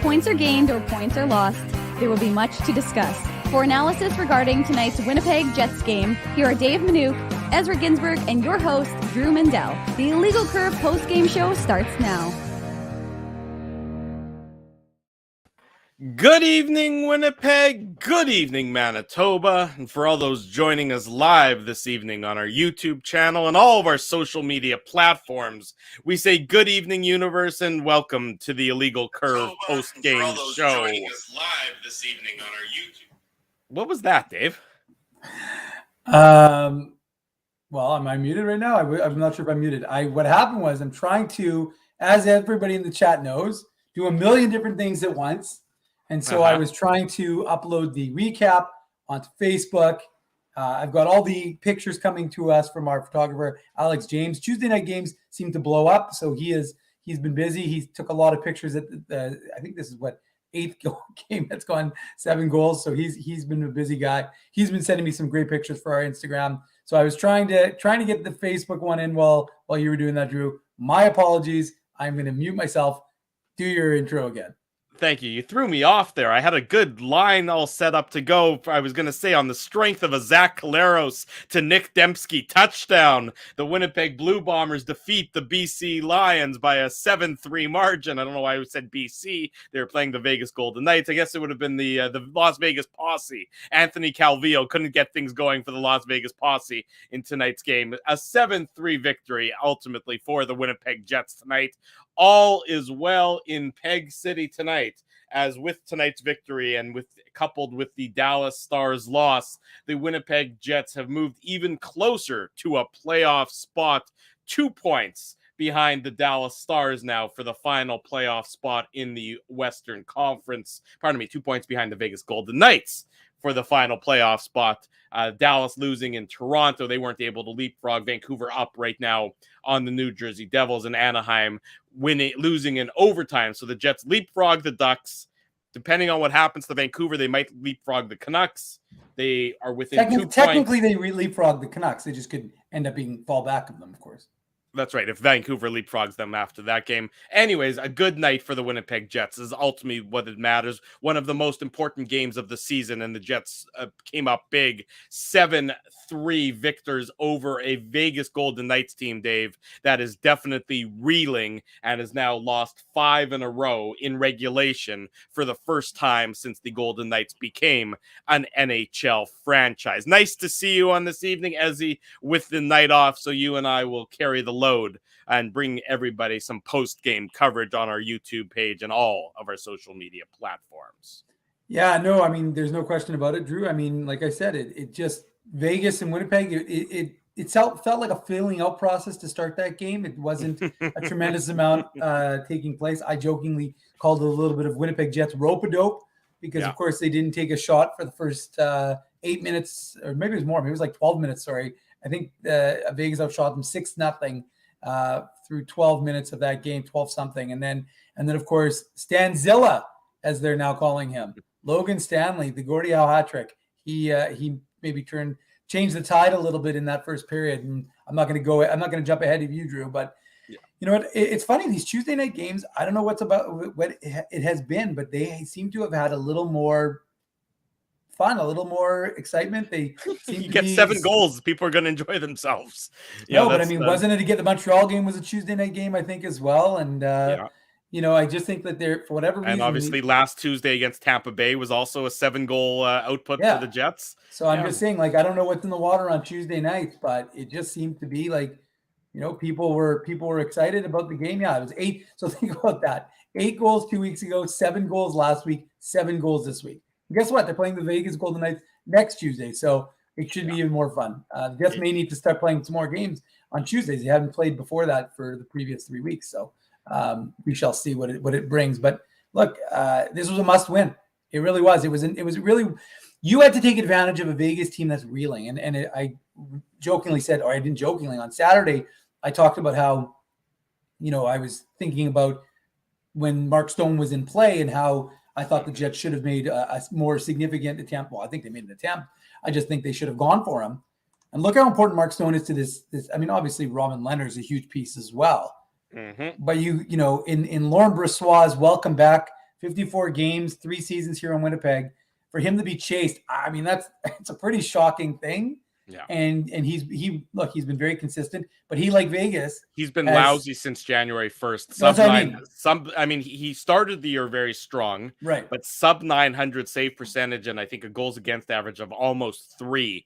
points are gained or points are lost, there will be much to discuss. For analysis regarding tonight's Winnipeg Jets game, here are Dave Manouk, Ezra Ginsburg, and your host, Drew Mandel. The Illegal Curve post-game show starts now. Good evening, Winnipeg. Good evening, Manitoba. And for all those joining us live this evening on our YouTube channel and all of our social media platforms, we say good evening, universe, and welcome to the Illegal Curve post-game show. Joining us live this evening on our YouTube. What was that, Dave? Well, am I muted right now? I'm not sure if I'm muted. What happened was I'm trying to, as everybody in the chat knows, do a million different things at once. And so I was trying to upload the recap onto Facebook. I've got all the pictures coming to us from our photographer, Alex James. Tuesday night games seem to blow up, so he's been busy. He took a lot of pictures at I think this is eighth game that's gone 7 goals. So he's been a busy guy. He's been sending me some great pictures for our Instagram. So I was trying to get the Facebook one in while you were doing that, Drew. My apologies. I'm going to mute myself. Do your intro again. Thank you. You threw me off there. I had a good line all set up to go. I was going to say, on the strength of a Zach Collaros to Nick Dembski touchdown, the Winnipeg Blue Bombers defeat the BC Lions by a 7-3 margin. I don't know why I said BC. They were playing the Vegas Golden Knights. I guess it would have been the Las Vegas Posse. Anthony Calvillo couldn't get things going for the Las Vegas Posse in tonight's game. A 7-3 victory ultimately for the Winnipeg Jets tonight. All is well in Peg City tonight, as with tonight's victory and coupled with the Dallas Stars loss, the Winnipeg Jets have moved even closer to a playoff spot, 2 points behind the Dallas Stars now for the final playoff spot in the Western Conference. 2 points behind the Vegas Golden Knights for the final playoff spot. Dallas losing in Toronto. They weren't able to leapfrog Vancouver up right now on the New Jersey Devils, and Anaheim losing in overtime. So the Jets leapfrog the Ducks. Depending on what happens to Vancouver, they might leapfrog the Canucks. They are within 2 points. Technically, they leapfrog the Canucks. They just could end up being fall back of them, of course. That's right, if Vancouver leapfrogs them after that game. Anyways, a good night for the Winnipeg Jets is ultimately what it matters. One of the most important games of the season, and the Jets came up big. 7-3 victors over a Vegas Golden Knights team, Dave, that is definitely reeling and has now lost 5 in a row in regulation for the first time since the Golden Knights became an NHL franchise. Nice to see you on this evening, Ezzy, with the night off, so you and I will carry the load and bring everybody some post-game coverage on our YouTube page and all of our social media platforms. Yeah, no, I mean, there's no question about it, Drew. I mean, like I said, it just Vegas and Winnipeg, it felt like a filling out process to start that game. It wasn't a tremendous amount taking place. I jokingly called it a little bit of Winnipeg Jets rope-a-dope because, of course, they didn't take a shot for the first 8 minutes, or maybe it was more. Maybe it was like 12 minutes, sorry. I think Vegas outshot them 6-0 through 12 minutes of that game, 12-something. And then, of course, Stanzilla, as they're now calling him, Logan Stanley, the Gordie Howe hat trick. He maybe changed the tide a little bit in that first period. And I'm not going to jump ahead of you, Drew, but you know what? It's funny. These Tuesday night games, I don't know what it has been, but they seem to have had a little more fun, a little more excitement. They seem you get 7 goals, people are going to enjoy themselves. But I mean, wasn't it to get the Montreal game was a Tuesday night game, I think, as well. And I just think that they're, for whatever reason, and obviously last Tuesday against Tampa Bay was also a 7-goal output for the Jets. So I'm just saying, like, I don't know what's in the water on Tuesday nights, but it just seemed to be like, people were excited about the game. Yeah, it was 8. So think about that: 8 goals 2 weeks ago, 7 goals last week, 7 goals this week. Guess what? They're playing the Vegas Golden Knights next Tuesday, so it should be even more fun. The Jets may need to start playing some more games on Tuesdays. They haven't played before that for the previous 3 weeks, so we shall see what it brings. But look, this was a must-win. It really was. It was really. You had to take advantage of a Vegas team that's reeling, and I jokingly said, or I didn't jokingly, on Saturday I talked about how, I was thinking about when Mark Stone was in play and how I thought the Jets should have made a more significant attempt. Well, I think they made an attempt. I just think they should have gone for him. And look how important Mark Stone is to this. I mean, obviously, Robin Leonard is a huge piece as well. Mm-hmm. But in Lauren Brossois' welcome back 54 games, 3 seasons here in Winnipeg. For him to be chased, I mean, it's a pretty shocking thing. Yeah. And he's been very consistent, but he, like Vegas, he's been lousy since January 1st. Sub 9. I mean, he started the year very strong, right? But sub 900 save percentage and I think a goals against average of almost 3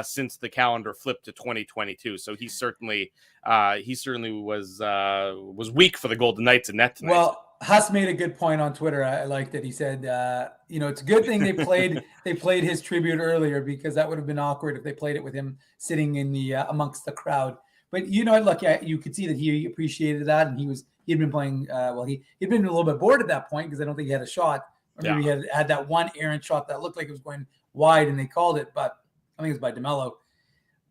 since the calendar flipped to 2022. So he certainly was weak for the Golden Knights in net tonight. Well, Huss made a good point on Twitter. I liked it. He said, it's a good thing they played his tribute earlier, because that would have been awkward if they played it with him sitting in the amongst the crowd. But look, you could see that he appreciated that, and he'd been playing. He'd been a little bit bored at that point because I don't think he had a shot. Or maybe he had that one errant shot that looked like it was going wide, and they called it. But I think it was by DeMello.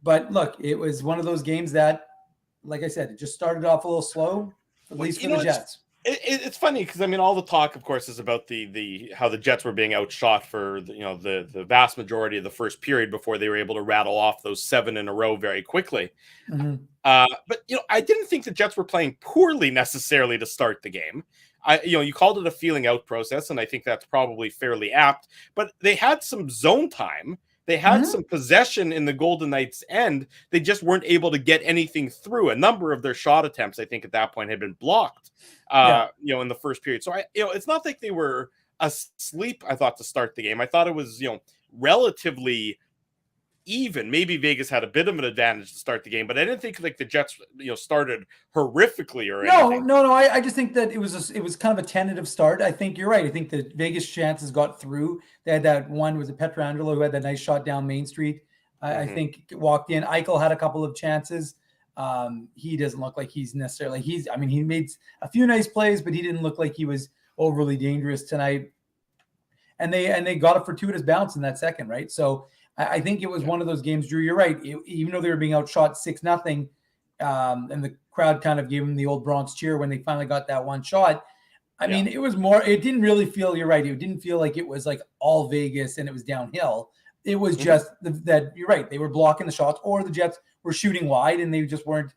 But look, it was one of those games that, like I said, it just started off a little slow, at least for the Jets. It's funny because I mean, all the talk, of course, is about the how the Jets were being outshot for the vast majority of the first period before they were able to rattle off those 7 in a row very quickly. Mm-hmm. But I didn't think the Jets were playing poorly necessarily to start the game. You called it a feeling out process, and I think that's probably fairly apt. But they had some zone time. They had some possession in the Golden Knights' end. They just weren't able to get anything through. A number of their shot attempts, I think, at that point had been blocked. In the first period. So it's not like they were asleep. I thought to start the game, I thought it was relatively even. Maybe Vegas had a bit of an advantage to start the game, but I didn't think like the Jets started horrifically or anything. No. I just think that it was kind of a tentative start. I think you're right. I think the Vegas chances got through. They had that one, was it Pietrangelo, who had that nice shot down Main Street. I think walked in. Eichel had a couple of chances. He doesn't look like he's necessarily he made a few nice plays, but he didn't look like he was overly dangerous tonight. And they got a fortuitous bounce in that second, right? So I think it was one of those games, Drew, you're right. Even though they were being outshot 6-0, and the crowd kind of gave them the old Bronx cheer when they finally got that one shot. I mean, it was more, it didn't really feel, you're right. It didn't feel like it was like all Vegas and it was downhill. It was just that you're right. They were blocking the shots, or the Jets were shooting wide and they just weren't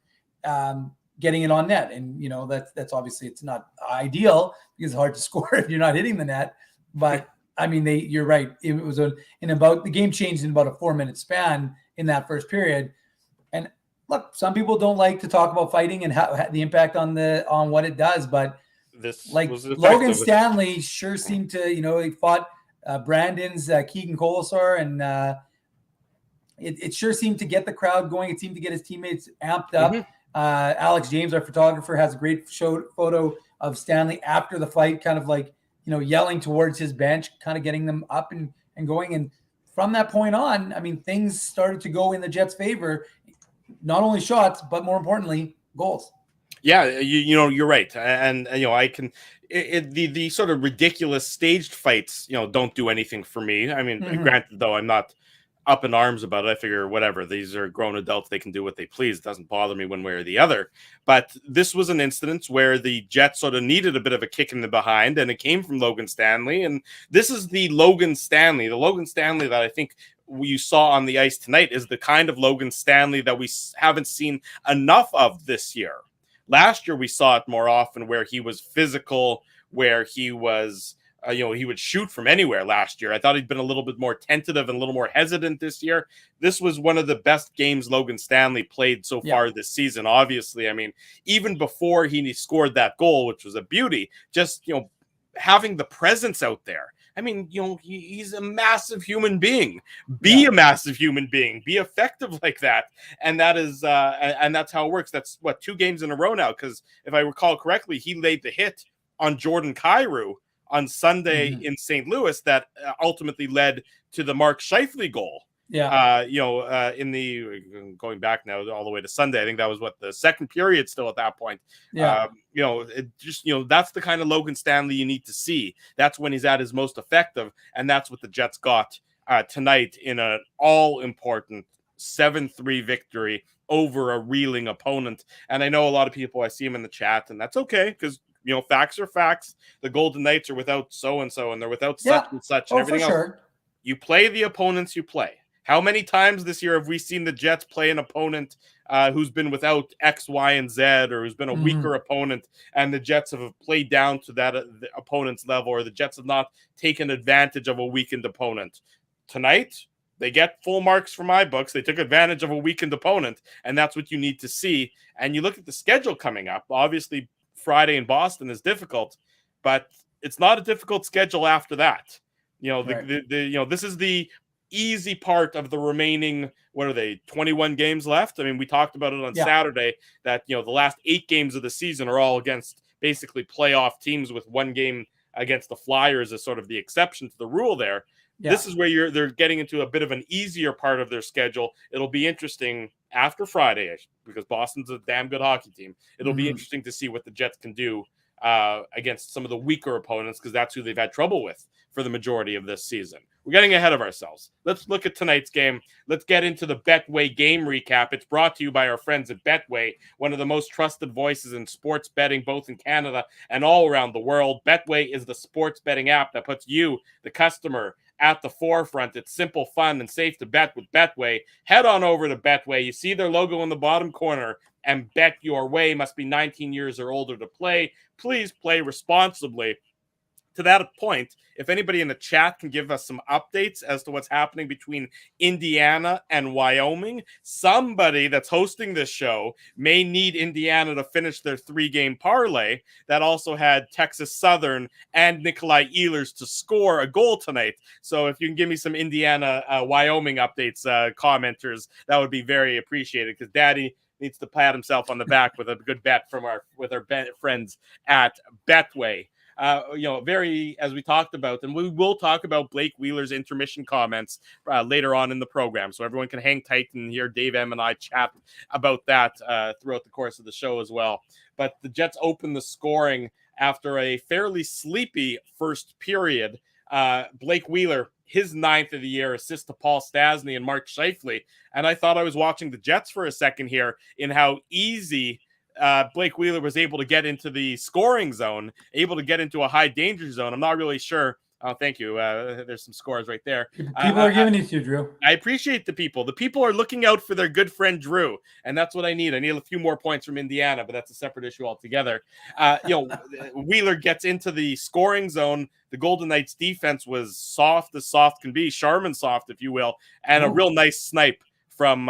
getting it on net. And, that's obviously, it's not ideal because it's hard to score if you're not hitting the net. But I mean, you're right. It was the game changed in about a 4-minute span in that first period. And look, some people don't like to talk about fighting and how the impact on what it does. But this Logan Stanley sure seemed to, he fought Brandon's Keegan Colasar, and it sure seemed to get the crowd going. It seemed to get his teammates amped up. Alex James, our photographer, has a great photo of Stanley after the fight, kind of like, yelling towards his bench, kind of getting them up and going. And from that point on, I mean, things started to go in the Jets' favor, not only shots, but more importantly, goals. Yeah, you're right. And I can, the sort of ridiculous staged fights, don't do anything for me. I mean, granted, though, I'm not up in arms about it. I figure whatever, these are grown adults, they can do what they please. It doesn't bother me one way or the other. But this was an instance where the Jets sort of needed a bit of a kick in the behind, and it came from Logan Stanley. And this is the Logan Stanley that I think you saw on the ice tonight is the kind of Logan Stanley that we haven't seen enough of this year. Last year, we saw it more often where he was physical, where he was he would shoot from anywhere last year. I thought he'd been a little bit more tentative and a little more hesitant this year. This was one of the best games Logan Stanley played so far this season. Obviously, I mean, even before he scored that goal, which was a beauty, just, having the presence out there. I mean, he's a massive human being. Be a massive human being. Be effective like that. And that is, and that's how it works. That's 2 games in a row now. Because if I recall correctly, he laid the hit on Jordan Kyrou on Sunday in St. Louis that ultimately led to the Mark Scheifele goal. In the going back now all the way to Sunday, I think that was the second period still at that point. It just, that's the kind of Logan Stanley you need to see. That's when he's at his most effective. And that's what the Jets got tonight in an all important 7-3 victory over a reeling opponent. And I know a lot of people, I see them in the chat, and that's okay because, facts are facts. The Golden Knights are without so-and-so, and they're without such and such and everything else. Sure. You play the opponents you play. How many times this year have we seen the Jets play an opponent who's been without X, Y, and Z, or who's been a weaker opponent, and the Jets have played down to that the opponent's level, or the Jets have not taken advantage of a weakened opponent. Tonight, they get full marks for my books. They took advantage of a weakened opponent, and that's what you need to see. And you look at the schedule coming up. Obviously, Friday in Boston is difficult, but it's not a difficult schedule after that. This is the easy part of the remaining, 21 games left? I mean, we talked about it on Saturday that, the last 8 games of the season are all against basically playoff teams, with one game against the Flyers as sort of the exception to the rule there. Yeah. This is where they're getting into a bit of an easier part of their schedule. It'll be interesting after Friday, because Boston's a damn good hockey team. It'll be interesting to see what the Jets can do against some of the weaker opponents, because that's who they've had trouble with for the majority of this season. We're getting ahead of ourselves. Let's look at tonight's game. Let's get into the Betway game recap. It's brought to you by our friends at Betway, one of the most trusted voices in sports betting, both in Canada and all around the world. Betway is the sports betting app that puts you, the customer, at the forefront. It's simple, fun, and safe to bet with Betway. Head on over to Betway. You see their logo in the bottom corner, and bet your way. Must be 19 years or older to play. Please play responsibly. To that point, if anybody in the chat can give us some updates as to what's happening between Indiana and Wyoming, somebody that's hosting this show may need Indiana to finish their 3-game parlay that also had Texas Southern and Nikolai Ehlers to score a goal tonight. So if you can give me some Indiana, Wyoming updates, commenters, that would be very appreciated, because Daddy needs to pat himself on the back with a good bet from our friends at Betway. As we talked about, and we will talk about Blake Wheeler's intermission comments later on in the program, so everyone can hang tight and hear Dave M and I chat about that throughout the course of the show as well. But the Jets open the scoring after a fairly sleepy first period. Blake Wheeler, his 9th of the year, assist to Paul Stastny and Mark Scheifele, and I thought I was watching the Jets for a second here in how easy Blake Wheeler was able to get into the scoring zone, able to get into a high danger zone. I'm not really sure. Oh, thank you. There's some scores right there. People are giving it to you, Drew. I appreciate the people. The people are looking out for their good friend Drew, and that's what I need. I need a few more points from Indiana, but that's a separate issue altogether. Wheeler gets into the scoring zone. The Golden Knights defense was soft as soft can be, Charmin soft, if you will, and a real nice snipe from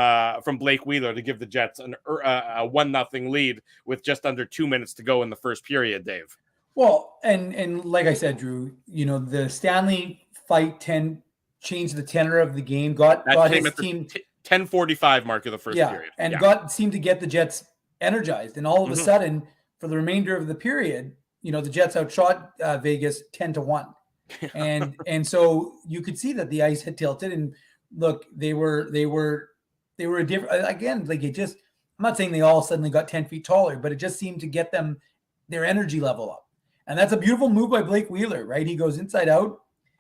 Blake Wheeler to give the Jets a 1-0 lead with just under 2 minutes to go in the first period, Dave. Well, and like I said, Drew, the Stanley fight changed the tenor of the game. Got his team 10:45 mark of the first period. And seemed to get the Jets energized. And all of a sudden, for the remainder of the period, the Jets outshot Vegas 10-1. And so you could see that the ice had tilted, and look, they were a different, again, like I'm not saying they all suddenly got 10 feet taller, but it just seemed to get them their energy level up. And that's a beautiful move by Blake Wheeler, right? He goes inside out,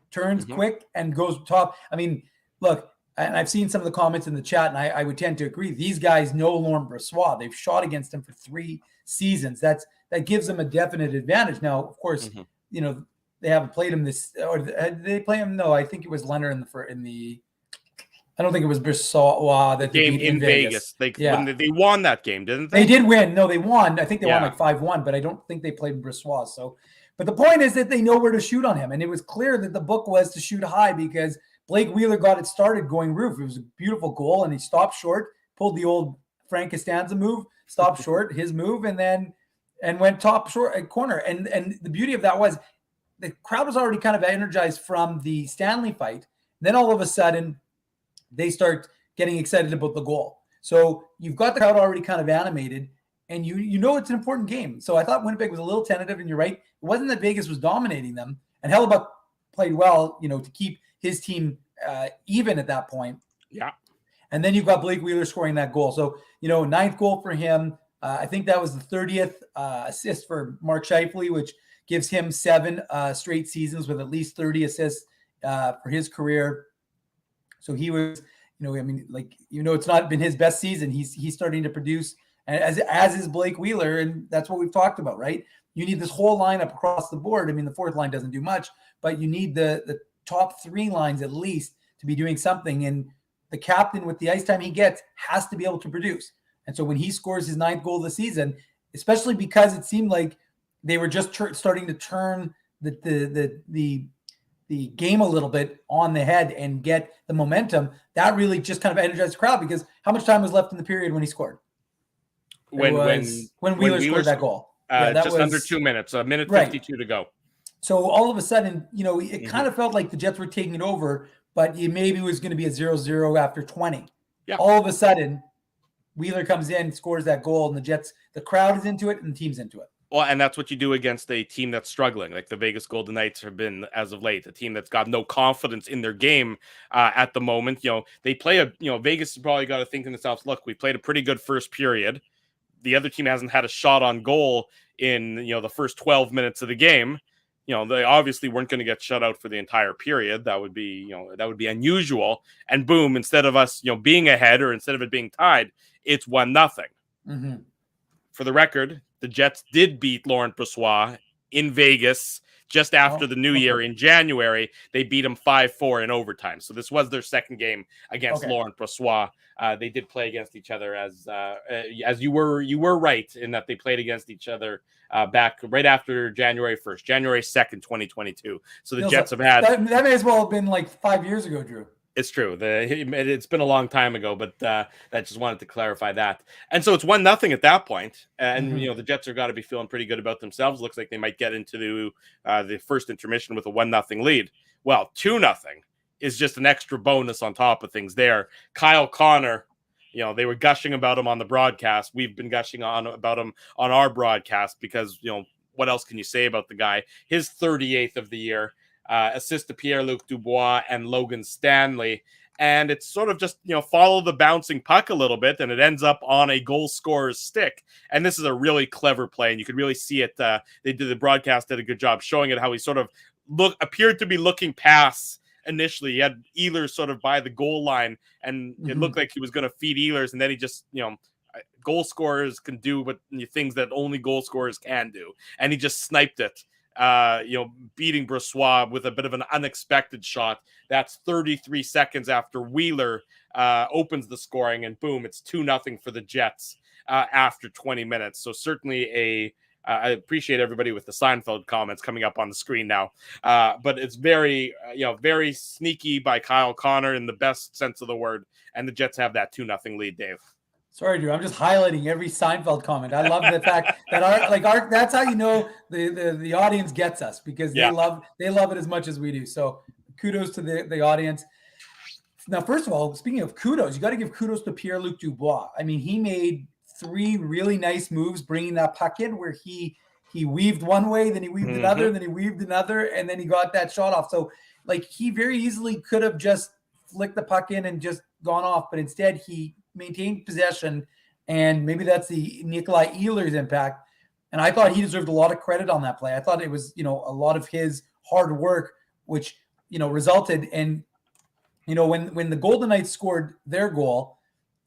turns quick, and goes top. I mean, look, and I've seen some of the comments in the chat, and I would tend to agree. These guys know Laurent Brossoit. They've shot against him for 3 seasons. That gives them a definite advantage. Now, of course, they haven't played him this, or did they play him? No, I think it was Leonard in the I don't think it was Brossoit that game in Vegas. They won that game, didn't they? They did win. No, they won. I think they won like 5-1, but I don't think they played Brossoit. So, but the point is that they know where to shoot on him, and it was clear that the book was to shoot high, because Blake Wheeler got it started going roof. It was a beautiful goal, and he stopped short, pulled the old Frank Costanza move, stopped short, his move, and went top short at corner. And the beauty of that was the crowd was already kind of energized from the Stanley fight. Then all of a sudden, they start getting excited about the goal. So you've got the crowd already kind of animated, and you know it's an important game. So I thought Winnipeg was a little tentative, and you're right. It wasn't that Vegas was dominating them, and Hellebuck played well, to keep his team even at that point. Yeah. And then you've got Blake Wheeler scoring that goal. So, 9th goal for him. I think that was the 30th assist for Mark Scheifele, which gives him 7 straight seasons with at least 30 assists for his career. So he was, it's not been his best season. He's starting to produce, as is Blake Wheeler, and that's what we've talked about, right? You need this whole lineup across the board. I mean, the 4th line doesn't do much, but you need the top 3 lines at least to be doing something. And the captain, with the ice time he gets, has to be able to produce. And so when he scores his 9th goal of the season, especially because it seemed like they were just starting to turn the game a little bit on the head and get the momentum, that really just kind of energized the crowd, because how much time was left in the period when he scored? When Wheeler scored that goal. That was under 2 minutes, a minute 52 to go. So all of a sudden, it kind of felt like the Jets were taking it over, but it maybe was going to be a 0-0 after 20. Yeah. All of a sudden, Wheeler comes in, scores that goal, and the crowd is into it and the team's into it. Well, and that's what you do against a team that's struggling, like the Vegas Golden Knights have been as of late, a team that's got no confidence in their game at the moment. They play Vegas has probably got to think to themselves, look, we played a pretty good first period. The other team hasn't had a shot on goal in, the first 12 minutes of the game. They obviously weren't going to get shut out for the entire period. That would be unusual. And boom, instead of us, being ahead, or instead of it being tied, it's 1-0. Mm-hmm. For the record, the Jets did beat Laurent Brossoit in Vegas just after the New Year in January. They beat him 5-4 in overtime. So this was their second game against Laurent Brossoit. They did play against each other as you were right in that they played against each other back right after January 1st, January 2nd, 2022. So the Jets have had that may as well have been like 5 years ago, Drew. It's true. It's been a long time ago, but I just wanted to clarify that. And so it's 1-0 at that point. And, the Jets are got to be feeling pretty good about themselves. Looks like they might get into the first intermission with a 1-0 lead. Well, 2-0 is just an extra bonus on top of things there. Kyle Connor, they were gushing about him on the broadcast. We've been gushing about him on our broadcast because, what else can you say about the guy? His 38th of the year. Assist to Pierre-Luc Dubois and Logan Stanley. And it's sort of just, follow the bouncing puck a little bit, and it ends up on a goal scorer's stick. And this is a really clever play, and you could really see it. The broadcast did a good job showing it, how he sort of appeared to be looking past initially. He had Ehlers sort of by the goal line, and it looked like he was going to feed Ehlers, and then he just, goal scorers can do things that only goal scorers can do. And he just sniped it. Beating Brossoit with a bit of an unexpected shot. That's 33 seconds after Wheeler opens the scoring, and boom, it's 2-0 for the Jets after 20 minutes. So certainly I appreciate everybody with the Seinfeld comments coming up on the screen now. But it's very, very sneaky by Kyle Connor in the best sense of the word. And the Jets have that 2-0 lead, Dave. Sorry, Drew. I'm just highlighting every Seinfeld comment. I love the fact that our that's how the audience gets us, because they love it as much as we do. So kudos to the audience. Now, first of all, speaking of kudos, you got to give kudos to Pierre-Luc Dubois. I mean, he made 3 really nice moves bringing that puck in, where he weaved one way, then he weaved another, then he weaved another, and then he got that shot off. So he very easily could have just flicked the puck in and just gone off, but instead he maintained possession, and maybe that's the Nikolai Ehlers impact. And I thought he deserved a lot of credit on that play. I thought it was, a lot of his hard work, which, resulted in, when the Golden Knights scored their goal.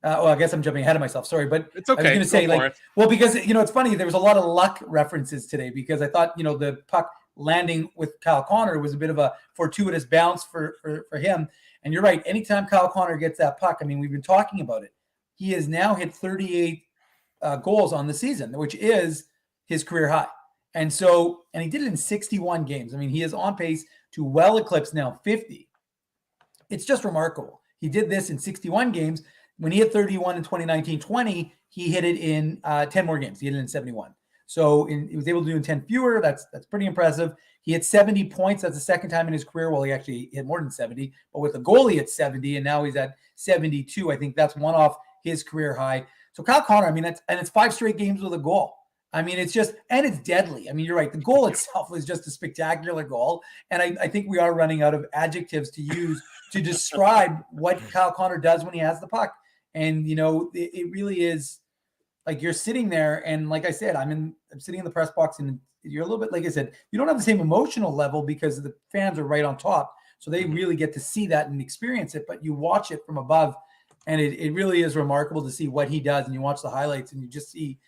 I guess I'm jumping ahead of myself. Sorry, but it's okay. I was going to say, because, it's funny. There was a lot of luck references today, because I thought, the puck landing with Kyle Connor was a bit of a fortuitous bounce for him. And you're right. Anytime Kyle Connor gets that puck, I mean, we've been talking about it. He has now hit 38 goals on the season, which is his career high. And he did it in 61 games. I mean, he is on pace to well eclipse now 50. It's just remarkable. He did this in 61 games. When he hit 31 in 2019-20, he hit it in 10 more games. He hit it in 71. So he was able to do in 10 fewer. That's pretty impressive. He hit 70 points. That's the second time in his career. Well, he actually hit more than 70. But with the goal, he hit 70, and now he's at 72. I think that's one off his career high. So Kyle Connor, I mean, it's 5 straight games with a goal. I mean, it's deadly. I mean, you're right. The goal itself was just a spectacular goal. And I think we are running out of adjectives to use to describe what Kyle Connor does when he has the puck. And, it really is like you're sitting there. And like I said, I'm sitting in the press box, and you're a little bit, like I said, you don't have the same emotional level because the fans are right on top. So they really get to see that and experience it. But you watch it from above, and it really is remarkable to see what he does. And you watch the highlights, and you just see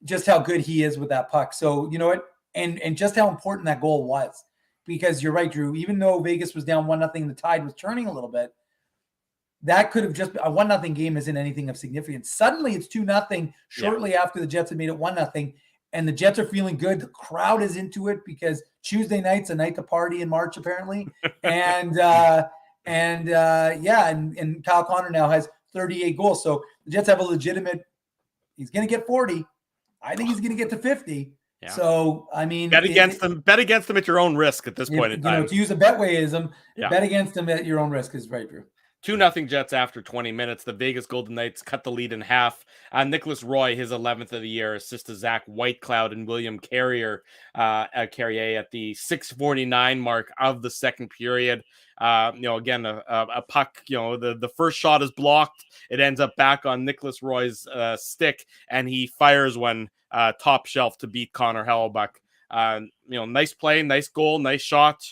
just how good he is with that puck. So, you know what? And just how important that goal was. Because you're right, Drew, even though Vegas was down 1-0, the tide was turning a little bit. that could have just been a 1-0 game isn't anything of significance. Suddenly it's 2-0 shortly after the Jets had made it 1-0. And the Jets are feeling good. The crowd is into it because Tuesday night's a night to party in March, apparently. And Kyle Connor now has 38 goals. So the Jets have a legitimate, he's going to get 40. I think he's going to get to 50. Yeah. So, I mean, bet against them at your own risk at this point in time. To use a Betwayism, bet against them at your own risk is very true. 2-0 Jets after 20 minutes. The Vegas Golden Knights cut the lead in half. Nicholas Roy, his 11th of the year, assists to Zach Whitecloud and William Carrier at the 6:49 mark of the second period. Again, a puck, the first shot is blocked. It ends up back on Nicholas Roy's stick, and he fires one top shelf to beat Connor Hellebuck. Nice play, nice goal, nice shot,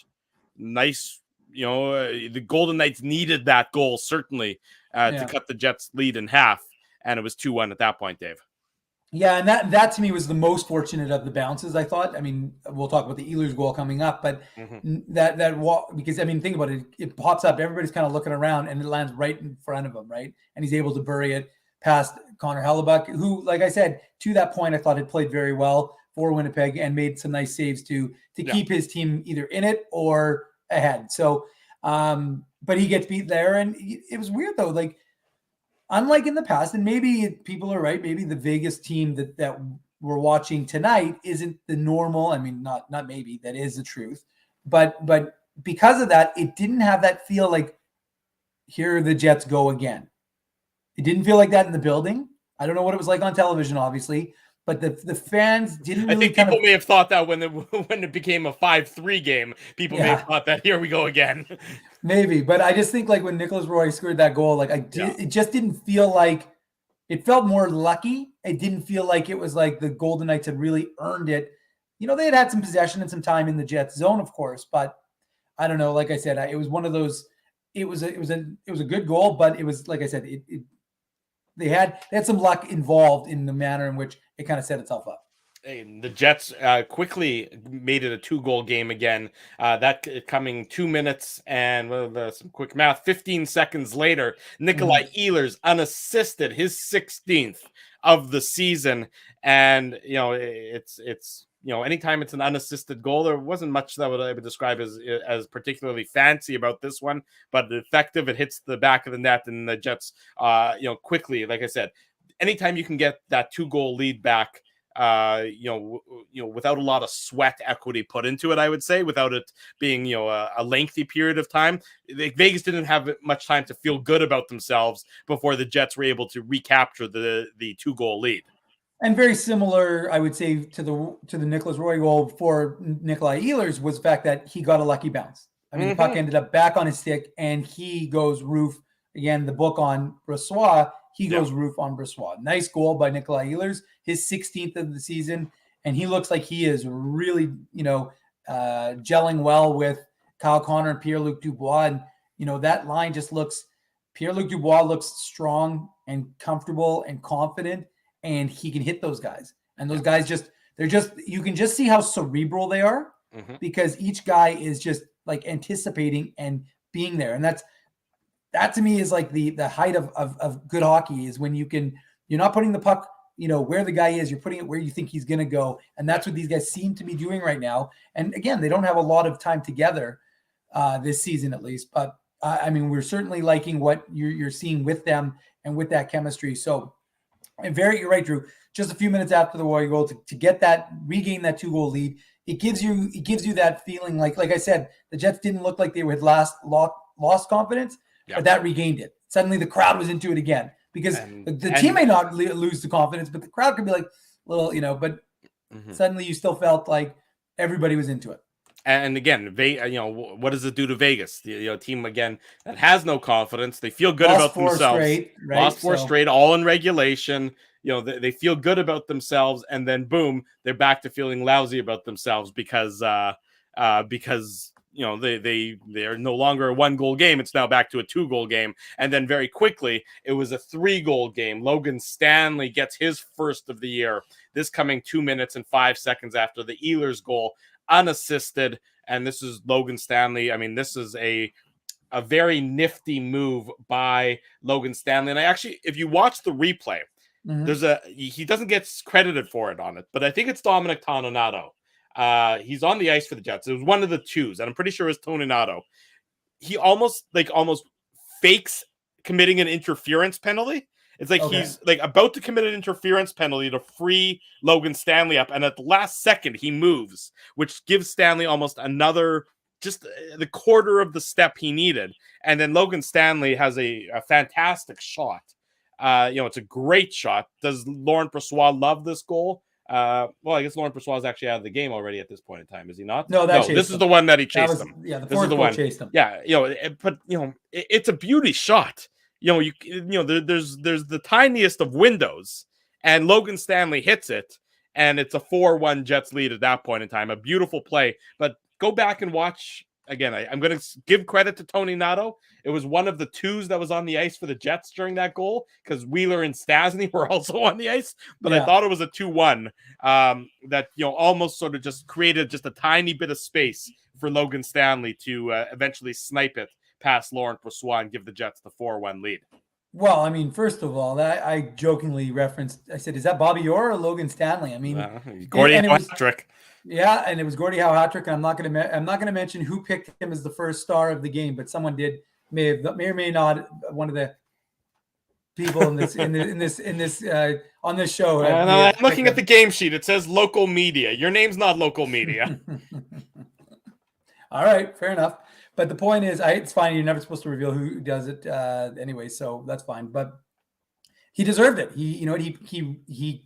nice. The Golden Knights needed that goal, certainly, to cut the Jets' lead in half, and it was 2-1 at that point, Dave. Yeah, and that to me was the most fortunate of the bounces, I thought. I mean, we'll talk about the Ehlers goal coming up, but that walk, because, I mean, think about it. It pops up. Everybody's kind of looking around, and it lands right in front of him, right? And he's able to bury it past Connor Hellebuck, who, like I said, to that point, I thought had played very well for Winnipeg and made some nice saves to keep his team either in it or ahead. So, but he gets beat there, and it was weird though. Like, unlike in the past, and maybe people are right, maybe the Vegas team that we're watching tonight isn't the normal. I mean, not maybe, that is the truth, but because of that, it didn't have that feel like here the Jets go again. It didn't feel like that in the building. I don't know what it was like on television, obviously. But the fans didn't really. I think people may have thought that when it became a 5-3 game, people may have thought that here we go again. Maybe, but I just think like when Nicholas Roy scored that goal, like it just didn't feel like, it felt more lucky. It didn't feel like it was like the Golden Knights had really earned it. They had some possession and some time in the Jets zone, of course, but I don't know. Like I said, it was one of those. It was a good goal, but it was, like I said, they had some luck involved in the manner in which it kind of set itself up. The Jets quickly made it a 2-goal game again. That coming 2 minutes and some quick math, 15 seconds later, Nikolai Ehlers unassisted, his 16th of the season. And it's anytime it's an unassisted goal, there wasn't much that I would describe as particularly fancy about this one, but effective. It hits the back of the net, and the Jets quickly, like I said, anytime you can get that 2-goal lead back, without a lot of sweat equity put into it, I would say, without it being, a lengthy period of time. Vegas didn't have much time to feel good about themselves before the Jets were able to recapture the 2-goal lead. And very similar, I would say, to the Nicholas Roy goal for Nikolai Ehlers was the fact that he got a lucky bounce. I mean, the puck ended up back on his stick, and he goes roof. Again, the book on Brossoit, he goes roof on Brossoit. Nice goal by Nikolai Ehlers, his 16th of the season, and he looks like he is really, gelling well with Kyle Connor and Pierre-Luc Dubois. And, that line just looks, Pierre-Luc Dubois looks strong and comfortable and confident, and he can hit those guys. And those guys you can just see how cerebral they are because each guy is just like anticipating and being there. And that to me is like the height of good hockey, is when you're not putting the puck, where the guy is, you're putting it where you think he's going to go. And that's what these guys seem to be doing right now. And again, they don't have a lot of time together this season, at least, but I mean, we're certainly liking what you're seeing with them and with that chemistry. So, you're right, Drew. Just a few minutes after the Warrior goal to regain that 2-goal lead, it gives you that feeling like I said, the Jets didn't look like they had lost confidence, but that regained it. Suddenly the crowd was into it again, because the team may not lose the confidence, but the crowd could be like little, but suddenly you still felt like everybody was into it. And again, what does it do to Vegas? The team, again, that has no confidence. They feel good about themselves. Lost 4 straight, all in regulation. They feel good about themselves, and then boom, they're back to feeling lousy about themselves because they are no longer a 1-goal game. It's now back to a 2-goal game. And then very quickly, it was a 3-goal game. Logan Stanley gets his first of the year. This coming 2 minutes and 5 seconds after the Ehlers goal, unassisted. And this is Logan Stanley. I mean, this is a a very nifty move by Logan Stanley. And I actually, if you watch the replay, he doesn't get credited for it on it, but I think it's Dominic Toninato. He's on the ice for the Jets. It was one of the twos, and I'm pretty sure it was Toninato. He almost fakes committing an interference penalty. It's like he's like about to commit an interference penalty to free Logan Stanley up, and at the last second he moves, which gives Stanley almost another, just the quarter of the step he needed. And then Logan Stanley has a fantastic shot. It's a great shot. Does Laurent Brossoit love this goal? Well, I guess Laurent Brossoit is actually out of the game already at this point in time, is he not? No, this is the one that he chased him. Yeah, the fourth goal chased him. Yeah, it's a beauty shot. There's the tiniest of windows, and Logan Stanley hits it, and it's a 4-1 Jets lead at that point in time. A beautiful play. But go back and watch again. I'm going to give credit to Toninato. It was one of the twos that was on the ice for the Jets during that goal, because Wheeler and Stasny were also on the ice. But I thought it was a 2-1 that almost sort of just created just a tiny bit of space for Logan Stanley to eventually snipe it past Laurent Brossoit and give the Jets the 4-1 lead. Well, I mean, first of all, that I jokingly referenced, I said, is that Bobby Orr or Logan Stanley? I mean, Gordie hat-trick. Yeah, and it was Gordie Howe hat-trick, and I'm not going to mention who picked him as the first star of the game, but someone did, may or may not, one of the people in this on this show. I'm looking at the game sheet. It says local media. Your name's not local media. All right, fair enough. But the point is, it's fine. You're never supposed to reveal who does it anyway, so that's fine. But he deserved it. The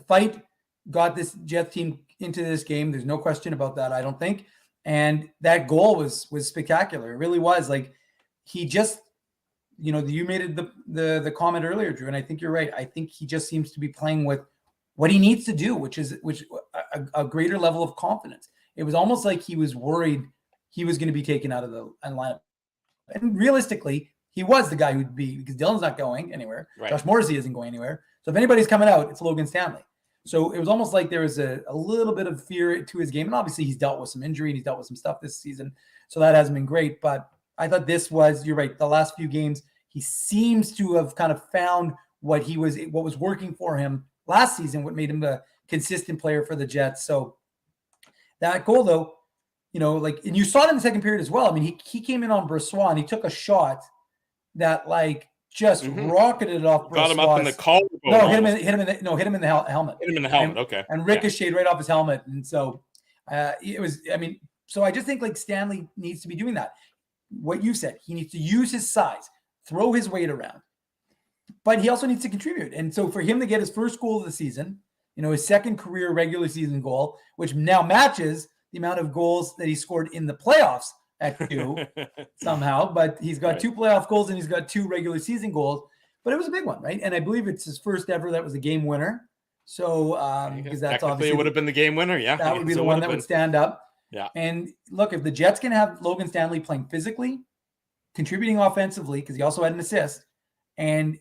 fight got this Jets team into this game. There's no question about that, I don't think. And that goal was spectacular. It really was. Like, he just, you made the comment earlier, Drew, and I think you're right. I think he just seems to be playing with what he needs to do, which a greater level of confidence. It was almost like he was worried he was going to be taken out of the lineup. And realistically, he was the guy who'd be, because Dylan's not going anywhere. Right. Josh Morrissey isn't going anywhere. So if anybody's coming out, it's Logan Stanley. So it was almost like there was a little bit of fear to his game. And obviously he's dealt with some injury and he's dealt with some stuff this season. So that hasn't been great. But I thought you're right, the last few games, he seems to have kind of found what was working for him last season, what made him a consistent player for the Jets. So that goal, though, and you saw it in the second period as well. I mean, he came in on Brossoit and he took a shot that just rocketed it off Brossoit. Got him up in the collarbone. No, hit him in the helmet. Hit him in the helmet, okay. And ricocheted right off his helmet. And so so I just think Stanley needs to be doing that. What you said, he needs to use his size, throw his weight around, but he also needs to contribute. And so for him to get his first goal of the season, his second career regular season goal, which now matches the amount of goals that he scored in the playoffs at 2 somehow, but he's got 2 playoff goals and he's got 2 regular season goals, but it was a big one, right? And I believe it's his first ever that was a game winner. So because that's obviously it would have been the game winner. Yeah, that would be the one that would stand up. Yeah. And look, if the Jets can have Logan Stanley playing physically, contributing offensively, because he also had an assist, and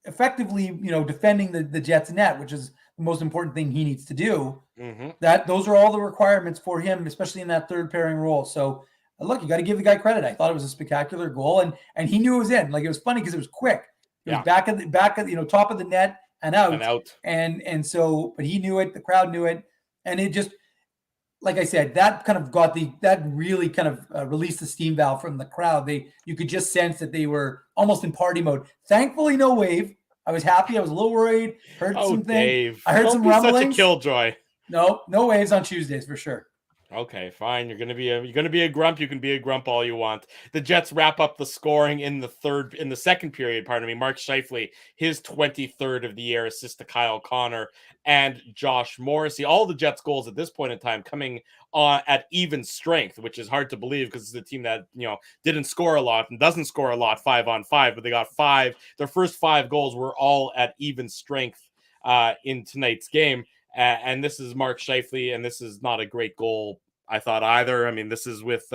effectively, defending the Jets net, which is the most important thing he needs to do. Those are all the requirements for him, especially in that third pairing role. So look, you got to give the guy credit. I thought it was a spectacular goal, and he knew it was in. It was funny because it was quick. It was back at top of the net and out. And so, but he knew it. The crowd knew it, and it just, like I said, that kind of that really kind of released the steam valve from the crowd. You could just sense that they were almost in party mode. Thankfully, no wave. I was happy. I was a little worried. Heard some things. I heard some rumblings. Such a killjoy. No waves on Tuesdays for sure. Okay, fine. You're gonna be a grump. You can be a grump all you want. The Jets wrap up the scoring in the second period. Pardon me. Mark Scheifele, his 23rd of the year, assist to Kyle Connor and Josh Morrissey. All the Jets goals at this point in time coming at even strength, which is hard to believe because it's a team that didn't score a lot and doesn't score a lot 5-on-5, but they got 5. Their first 5 goals were all at even strength in tonight's game. And this is Mark Scheifele, and this is not a great goal, I thought, either. I mean, this is with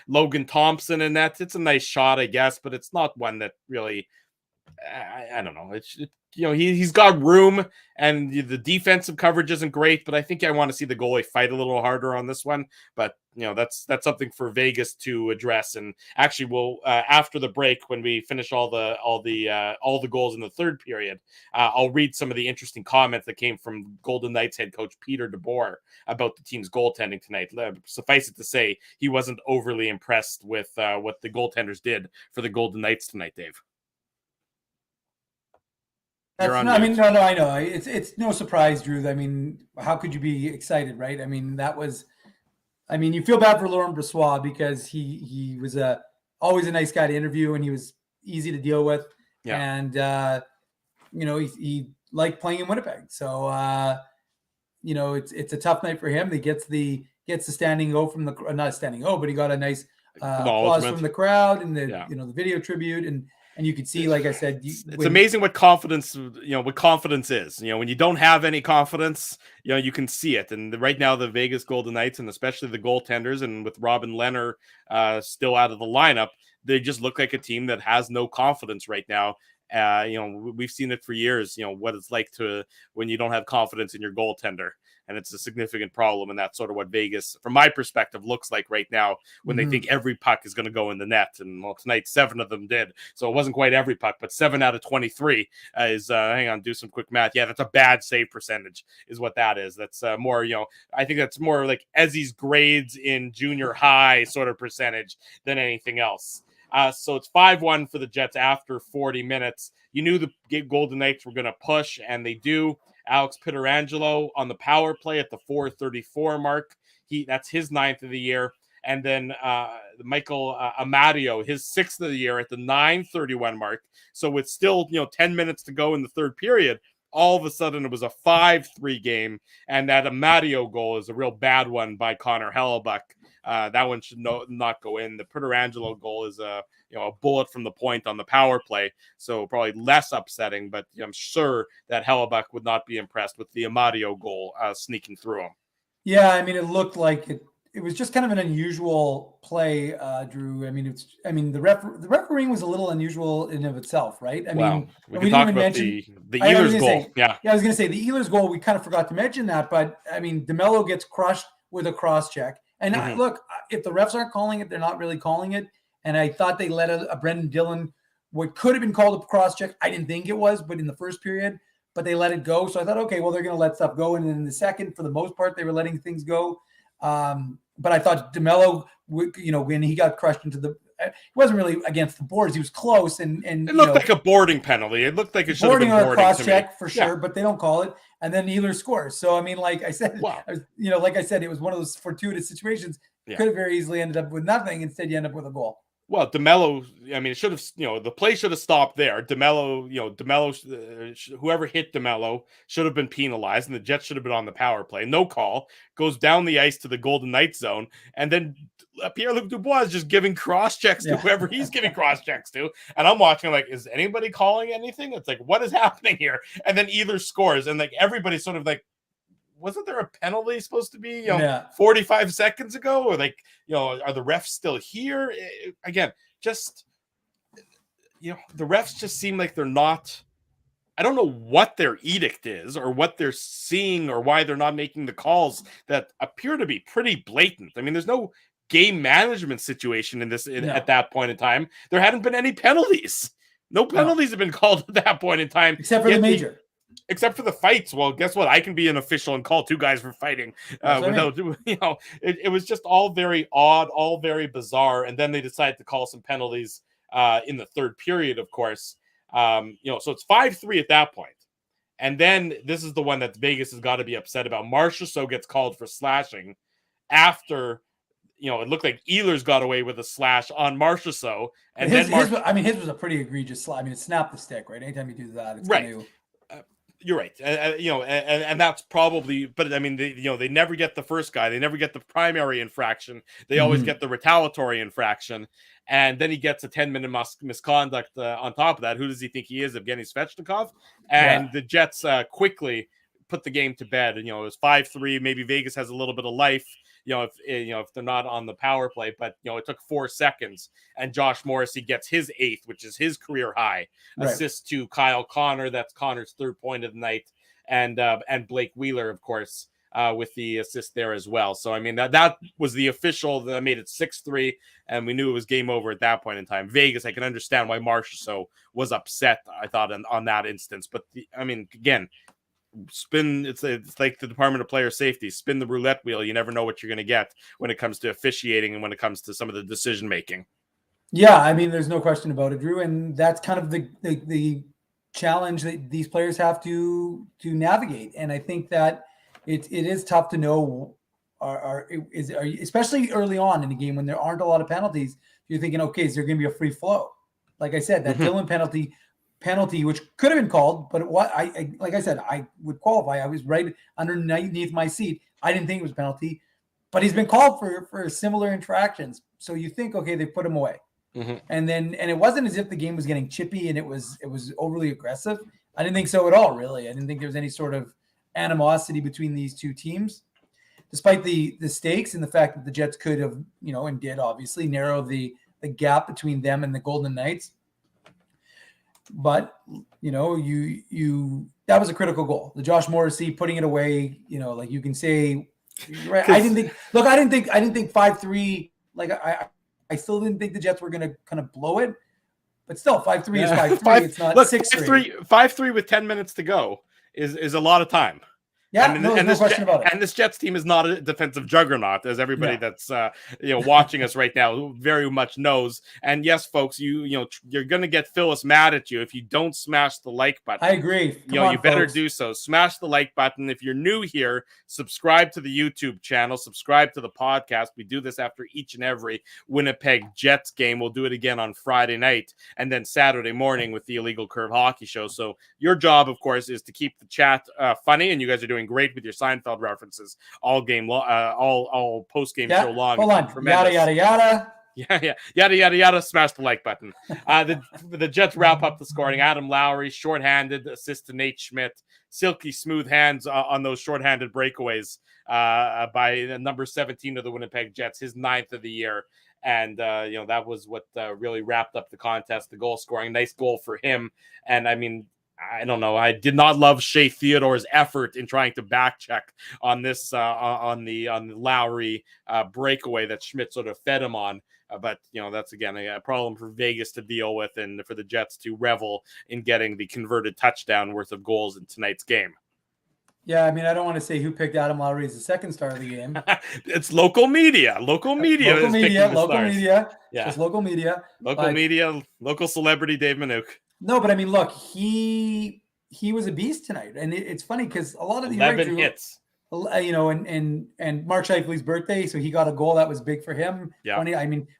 Logan Thompson in that. It's a nice shot, I guess, but it's not one that really I don't know. He's got room, and the defensive coverage isn't great, but I think I want to see the goalie fight a little harder on this one. But that's something for Vegas to address. And actually, we'll after the break, when we finish all the goals in the third period, I'll read some of the interesting comments that came from Golden Knights head coach Peter DeBoer about the team's goaltending tonight. Suffice it to say, he wasn't overly impressed with what the goaltenders did for the Golden Knights tonight, Dave. I know. It's no surprise, Drew. I mean, how could you be excited, right? I mean, you feel bad for Laurent Brossoit because he was always a nice guy to interview, and he was easy to deal with. Yeah. And he liked playing in Winnipeg. So it's a tough night for him. He gets the standing O from not a standing O, but he got a nice applause from the crowd and the video tribute, and you could see, like I said, it's amazing what confidence is. When you don't have any confidence, you can see it. And right now, the Vegas Golden Knights, and especially the goaltenders, and with Robin Lehner still out of the lineup, they just look like a team that has no confidence right now. We've seen it for years, what it's like when you don't have confidence in your goaltender. And it's a significant problem. And that's sort of what Vegas, from my perspective, looks like right now when they think every puck is going to go in the net. And tonight, 7 of them did. So it wasn't quite every puck, but 7 out of 23 is, hang on, do some quick math. Yeah, that's a bad save percentage is what that is. That's more, I think that's more like Ezzy's grades in junior high sort of percentage than anything else. So it's 5-1 for the Jets after 40 minutes. You knew the Golden Knights were going to push, and they do. Alex Pietrangelo on the power play at the 4:34 mark. That's his 9th of the year. And then Michael Amadio, his 6th of the year at the 9:31 mark. So with still 10 minutes to go in the third period, all of a sudden it was a 5-3 game. And that Amadio goal is a real bad one by Connor Hellebuck. That one should not go in. The Pietrangelo goal is a bullet from the point on the power play, so probably less upsetting. But I'm sure that Hellebuck would not be impressed with the Amadio goal sneaking through him. Yeah, I mean, it looked like it was just kind of an unusual play, Drew. I mean, the refereeing was a little unusual in of itself, right? We can talk about the Ehlers goal. I was going to say the Ehlers goal. We kind of forgot to mention that, but I mean, DeMello gets crushed with a cross check. And look, if the refs aren't calling it, they're not really calling it. And I thought they let a Brendan Dillon, what could have been called a cross check. I didn't think it was, but in the first period, but they let it go. So I thought, okay, well, they're going to let stuff go. And then in the second, for the most part, they were letting things go. But I thought DeMello, when he got crushed into it wasn't really against the boards. He was close, and it looked like a boarding penalty. It looked like it should have been boarding, or a cross check for sure, but they don't call it. And then Ehlers scores. So I mean, like I said, it was one of those fortuitous situations. Yeah. Could have very easily ended up with nothing. Instead, you end up with a goal. Well, DeMello, I mean, it should have, the play should have stopped there. DeMello, whoever hit DeMello should have been penalized, and the Jets should have been on the power play. No call, goes down the ice to the Golden Knights zone, and then Pierre-Luc Dubois is just giving cross checks to whoever he's giving cross checks to. And I'm watching, like, is anybody calling anything? It's like, what is happening here? And then either scores, and like everybody's sort of like, wasn't there a penalty supposed to be 45 seconds ago, or like, are the refs still here? Again, just the refs just seem like they're not. I don't know what their edict is, or what they're seeing, or why they're not making the calls that appear to be pretty blatant. I mean, there's no game management situation in this at that point in time. There hadn't been any penalties. No penalties have been called at that point in time, except for the major. Except for the fights. Well, guess what? I can be an official and call 2 guys for fighting without, it was just all very odd, all very bizarre. And then they decided to call some penalties in the third period, of course. So it's 5-3 at that point. And then this is the one that Vegas has got to be upset about. Marchessault gets called for slashing after, it looked like Ehlers got away with a slash on Marchessault. And his was a pretty egregious slash. I mean, it snapped the stick, right? Anytime you do that, it's right. You're right. And that's probably, but I mean, they never get the first guy. They never get the primary infraction. They always get the retaliatory infraction. And then he gets a 10-minute misconduct on top of that. Who does he think he is? Evgeny Svechnikov? And the Jets quickly put the game to bed. And, it was 5-3. Maybe Vegas has a little bit of life. if they're not on the power play. But it took 4 seconds, and Josh Morrissey gets his 8th, which is his career high assist to Kyle Connor. That's Connor's 3rd point of the night, and Blake Wheeler, of course, with the assist there as well. So I mean that was the official that made it 6-3, and we knew it was game over at that point in time. Vegas, I can understand why Marchessault was upset, I thought, on that instance. But again, spin. It's like the Department of Player Safety. Spin the roulette wheel. You never know what you're going to get when it comes to officiating and when it comes to some of the decision making. Yeah, I mean, there's no question about it, Drew, and that's kind of the challenge that these players have to navigate. And I think that it is tough to know, especially early on in the game when there aren't a lot of penalties. You're thinking, okay, is there going to be a free flow? Like I said, that Dillon penalty, which could have been called, but like I said, I would qualify. I was right underneath my seat. I didn't think it was a penalty, but he's been called for similar infractions. So you think, okay, they put him away. And it wasn't as if the game was getting chippy and it was overly aggressive. I didn't think so at all, really. I didn't think there was any sort of animosity between these two teams, despite the stakes and the fact that the Jets could have, and did obviously narrow the gap between them and the Golden Knights. But that was a critical goal. The Josh Morrissey putting it away, like you can say, right. I didn't think 5-3. Like I still didn't think the Jets were going to kind of blow it, but still 5-3 is 5-3. It's not 6-3. 5-3 with 10 minutes to go is a lot of time. Yeah, no question about it. And this Jets team is not a defensive juggernaut, as everybody that's watching us right now very much knows. And yes, folks, you're going to get Phyllis mad at you if you don't smash the like button. I agree. You better do so. Smash the like button. If you're new here, subscribe to the YouTube channel. Subscribe to the podcast. We do this after each and every Winnipeg Jets game. We'll do it again on Friday night and then Saturday morning with the Illegal Curve Hockey Show. So your job, of course, is to keep the chat funny, and you guys are doing great with your Seinfeld references all game all post game show long. Hold on. Yada yada yada. Yeah. Yada yada yada. Smash the like button. The Jets wrap up the scoring. Adam Lowry, shorthanded, assist to Nate Schmidt. Silky smooth hands on those shorthanded breakaways by number 17 of the Winnipeg Jets, his 9th of the year. And that was what really wrapped up the contest. The goal scoring, nice goal for him. And I don't know. I did not love Shea Theodore's effort in trying to back check on this on the Lowry breakaway that Schmidt sort of fed him on. But that's again a problem for Vegas to deal with, and for the Jets to revel in getting the converted touchdown worth of goals in tonight's game. Yeah, I don't want to say who picked Adam Lowry as the second star of the game. It's local media. Local media. Yeah. Just local media. Local celebrity Dave Manouk. No, but look, he was a beast tonight, and it's funny because a lot of the 11 hits, and Mark Scheifele's birthday, so he got a goal that was big for him. Yeah.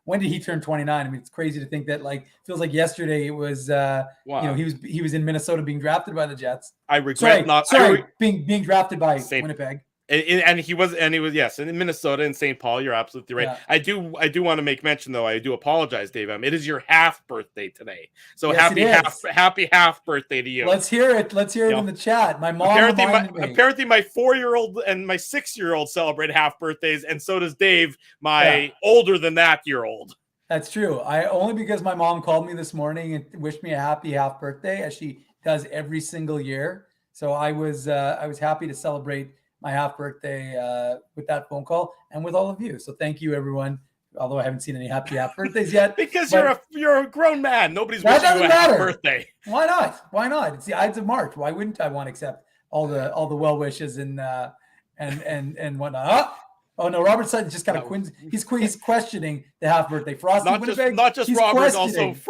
When did he turn 29? It's crazy to think that feels like yesterday it was. Wow. He was in Minnesota being drafted by the Jets. I regret being drafted by Winnipeg. And he was yes, in Minnesota and St. Paul. You're absolutely right. Yeah. I do want to make mention, though. I do apologize, Dave. It is your half birthday today, so yes, happy half birthday to you. Let's hear it. In the chat. My mom apparently my 4-year-old and my 6-year-old celebrate half birthdays, and so does Dave, my older than that year-old. That's true. Only because my mom called me this morning and wished me a happy half birthday, as she does every single year. So I was happy to celebrate my half birthday with that phone call and with all of you. So thank you, everyone. Although I haven't seen any happy half birthdays yet. Because you're a grown man. Nobody's wishing you a happy birthday. Why not? It's the Ides of March. Why wouldn't I want to accept all the well wishes and whatnot? Oh no, Robert Sutton just kind of he's questioning the half birthday. Frosty not just Robert,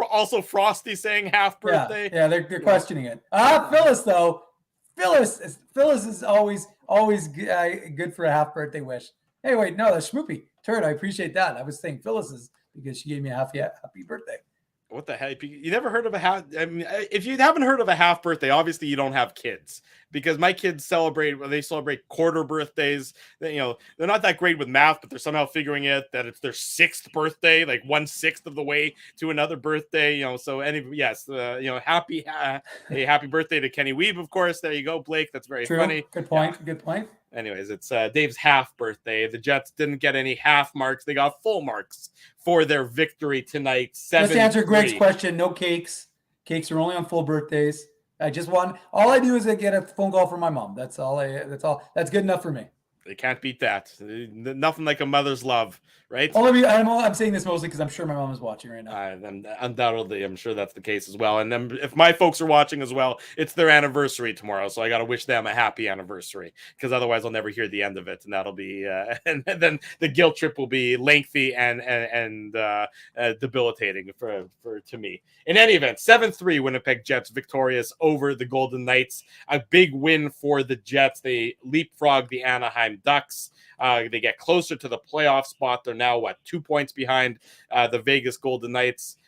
also Frosty saying half birthday. Yeah, they're questioning it. Phyllis though. Phyllis is always good for a half birthday wish. Hey, wait, no, that's Schmoopy. Turd, I appreciate that. I was saying Phyllis's because she gave me a happy birthday. What the heck? You never heard of a half? If you haven't heard of a half birthday, obviously you don't have kids, because my kids celebrate quarter birthdays. They're not that great with math, but they're somehow figuring it that it's their 6th birthday, like 1/6 of the way to another birthday. So happy birthday to Kenny Weeb, of course. There you go, Blake. That's very funny. Good point. Anyways, it's Dave's half birthday. The Jets didn't get any half marks. They got full marks for their victory tonight. 7-3. Just to answer Greg's question, no cakes. Cakes are only on full birthdays. All I do is I get a phone call from my mom. That's all. That's good enough for me. They can't beat that. Nothing like a mother's love, right? I'm saying this mostly because I'm sure my mom is watching right now. And undoubtedly, I'm sure that's the case as well. And then if my folks are watching as well, it's their anniversary tomorrow. So I got to wish them a happy anniversary, because otherwise I'll never hear the end of it. And that'll be, and then the guilt trip will be lengthy and debilitating to me. In any event, 7-3 Winnipeg Jets victorious over the Golden Knights. A big win for the Jets. They leapfrog the Anaheim Ducks. They get closer to the playoff spot. They're now 2 points behind the Vegas Golden Knights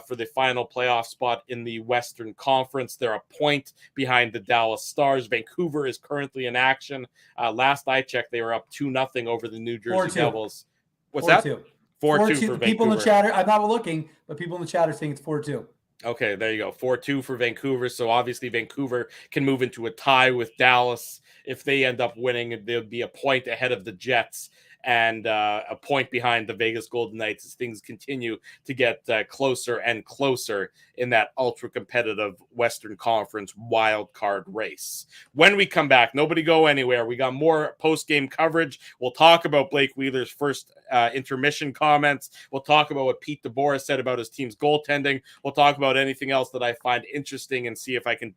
for the final playoff spot in the Western Conference. They're a point behind the Dallas Stars. Vancouver is currently in action. Last I checked, they were up 2-0 over the New Jersey Devils. What's 4-2. that? 4-2 for Vancouver. People in the chat, I'm not looking, but people in the chat are saying it's 4-2. Okay, there you go. 4-2 for Vancouver. So obviously Vancouver can move into a tie with Dallas. If they end up winning, they'll be a point ahead of the Jets and a point behind the Vegas Golden Knights as things continue to get closer and closer in that ultra-competitive Western Conference wild card race. When we come back, nobody go anywhere. We got more post-game coverage. We'll talk about Blake Wheeler's first intermission comments. We'll talk about what Pete DeBoer said about his team's goaltending. We'll talk about anything else that I find interesting and see if I can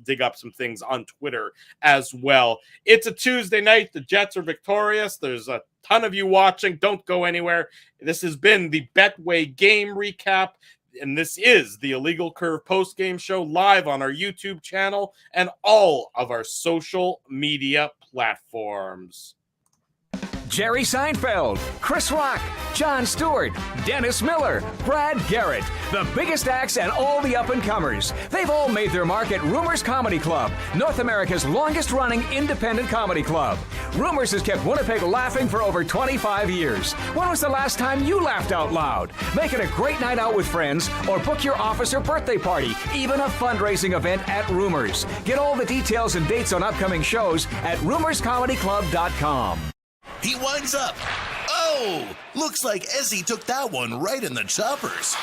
dig up some things on Twitter as well. It's a Tuesday night. The Jets are victorious. There's a ton of you watching. Don't go anywhere. This has been the Betway game recap, and this is the Illegal Curve post-game show live on our YouTube channel and all of our social media platforms. Jerry Seinfeld, Chris Rock, Jon Stewart, Dennis Miller, Brad Garrett, the biggest acts and all the up-and-comers. They've all made their mark at Rumors Comedy Club, North America's longest-running independent comedy club. Rumors has kept Winnipeg laughing for over 25 years. When was the last time you laughed out loud? Make it a great night out with friends or book your office or birthday party, even a fundraising event at Rumors. Get all the details and dates on upcoming shows at rumorscomedyclub.com. He winds up. Oh, looks like Ezzy took that one right in the choppers.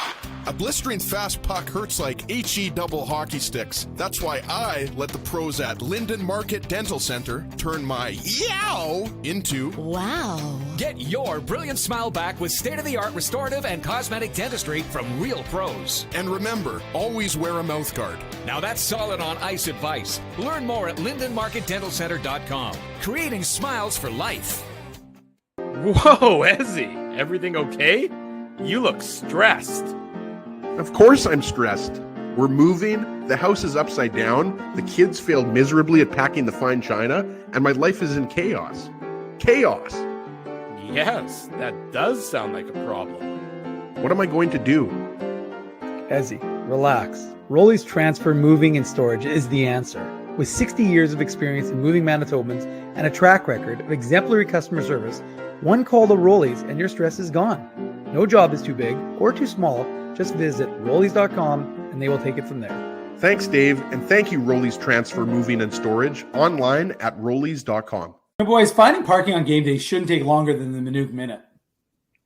A blistering fast puck hurts like HE double hockey sticks. That's why I let the pros at Linden Market Dental Center turn my yow into wow. Get your brilliant smile back with state-of-the-art restorative and cosmetic dentistry from real pros. And remember, always wear a mouth guard. Now that's solid on ice advice. Learn more at lindenmarketdentalcenter.com. Creating smiles for life. Whoa, Ezzy, everything okay? You look stressed. Of course I'm stressed. We're moving, the house is upside down, the kids failed miserably at packing the fine china, and my life is in chaos. Chaos! Yes, that does sound like a problem. What am I going to do? Ezzy, relax. Rolly's Transfer Moving and Storage is the answer. With 60 years of experience in moving Manitobans and a track record of exemplary customer service, one call to Rolly's and your stress is gone. No job is too big or too small. Just visit Rollies.com and they will take it from there. Thanks, Dave, and thank you, Rollies Transfer Moving and Storage, online at Rollies.com. Boys, finding parking on game day shouldn't take longer than the Minute Minute.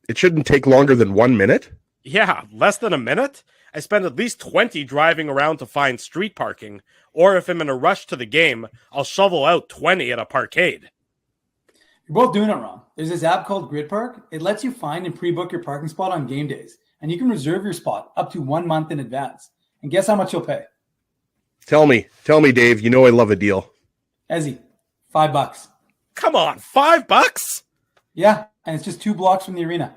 It shouldn't take longer than 1 minute? Yeah, less than a minute? I spend at least 20 driving around to find street parking, or if I'm in a rush to the game, I'll shovel out 20 at a parkade. You're both doing it wrong. There's this app called Grid Park. It lets you find and pre-book your parking spot on game days, and you can reserve your spot up to 1 month in advance. And guess how much you'll pay? Tell me, Dave. You know I love a deal. Ezzy, $5. Come on, $5? Yeah, and it's just 2 blocks from the arena.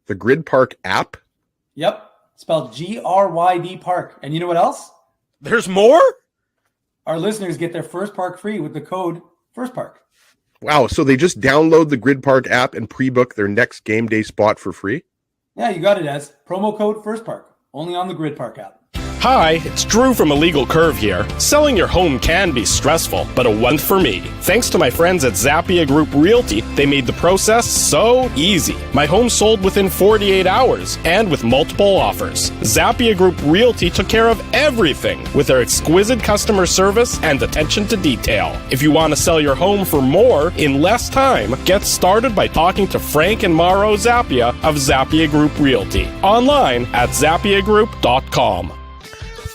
The Grid Park app? Yep, spelled G-R-Y-D Park. And you know what else? There's more? Our listeners get their first park free with the code FIRSTPARK. Wow, so they just download the Grid Park app and pre-book their next game day spot for free? Yeah, you got it, Ez. Promo code FIRSTPARK. Only on the Grid Park app. Hi, it's Drew from Illegal Curve here. Selling your home can be stressful, but it wasn't for me. Thanks to my friends at Zappia Group Realty, they made the process so easy. My home sold within 48 hours and with multiple offers. Zappia Group Realty took care of everything with their exquisite customer service and attention to detail. If you want to sell your home for more in less time, get started by talking to Frank and Mauro Zappia of Zappia Group Realty. Online at zappiagroup.com.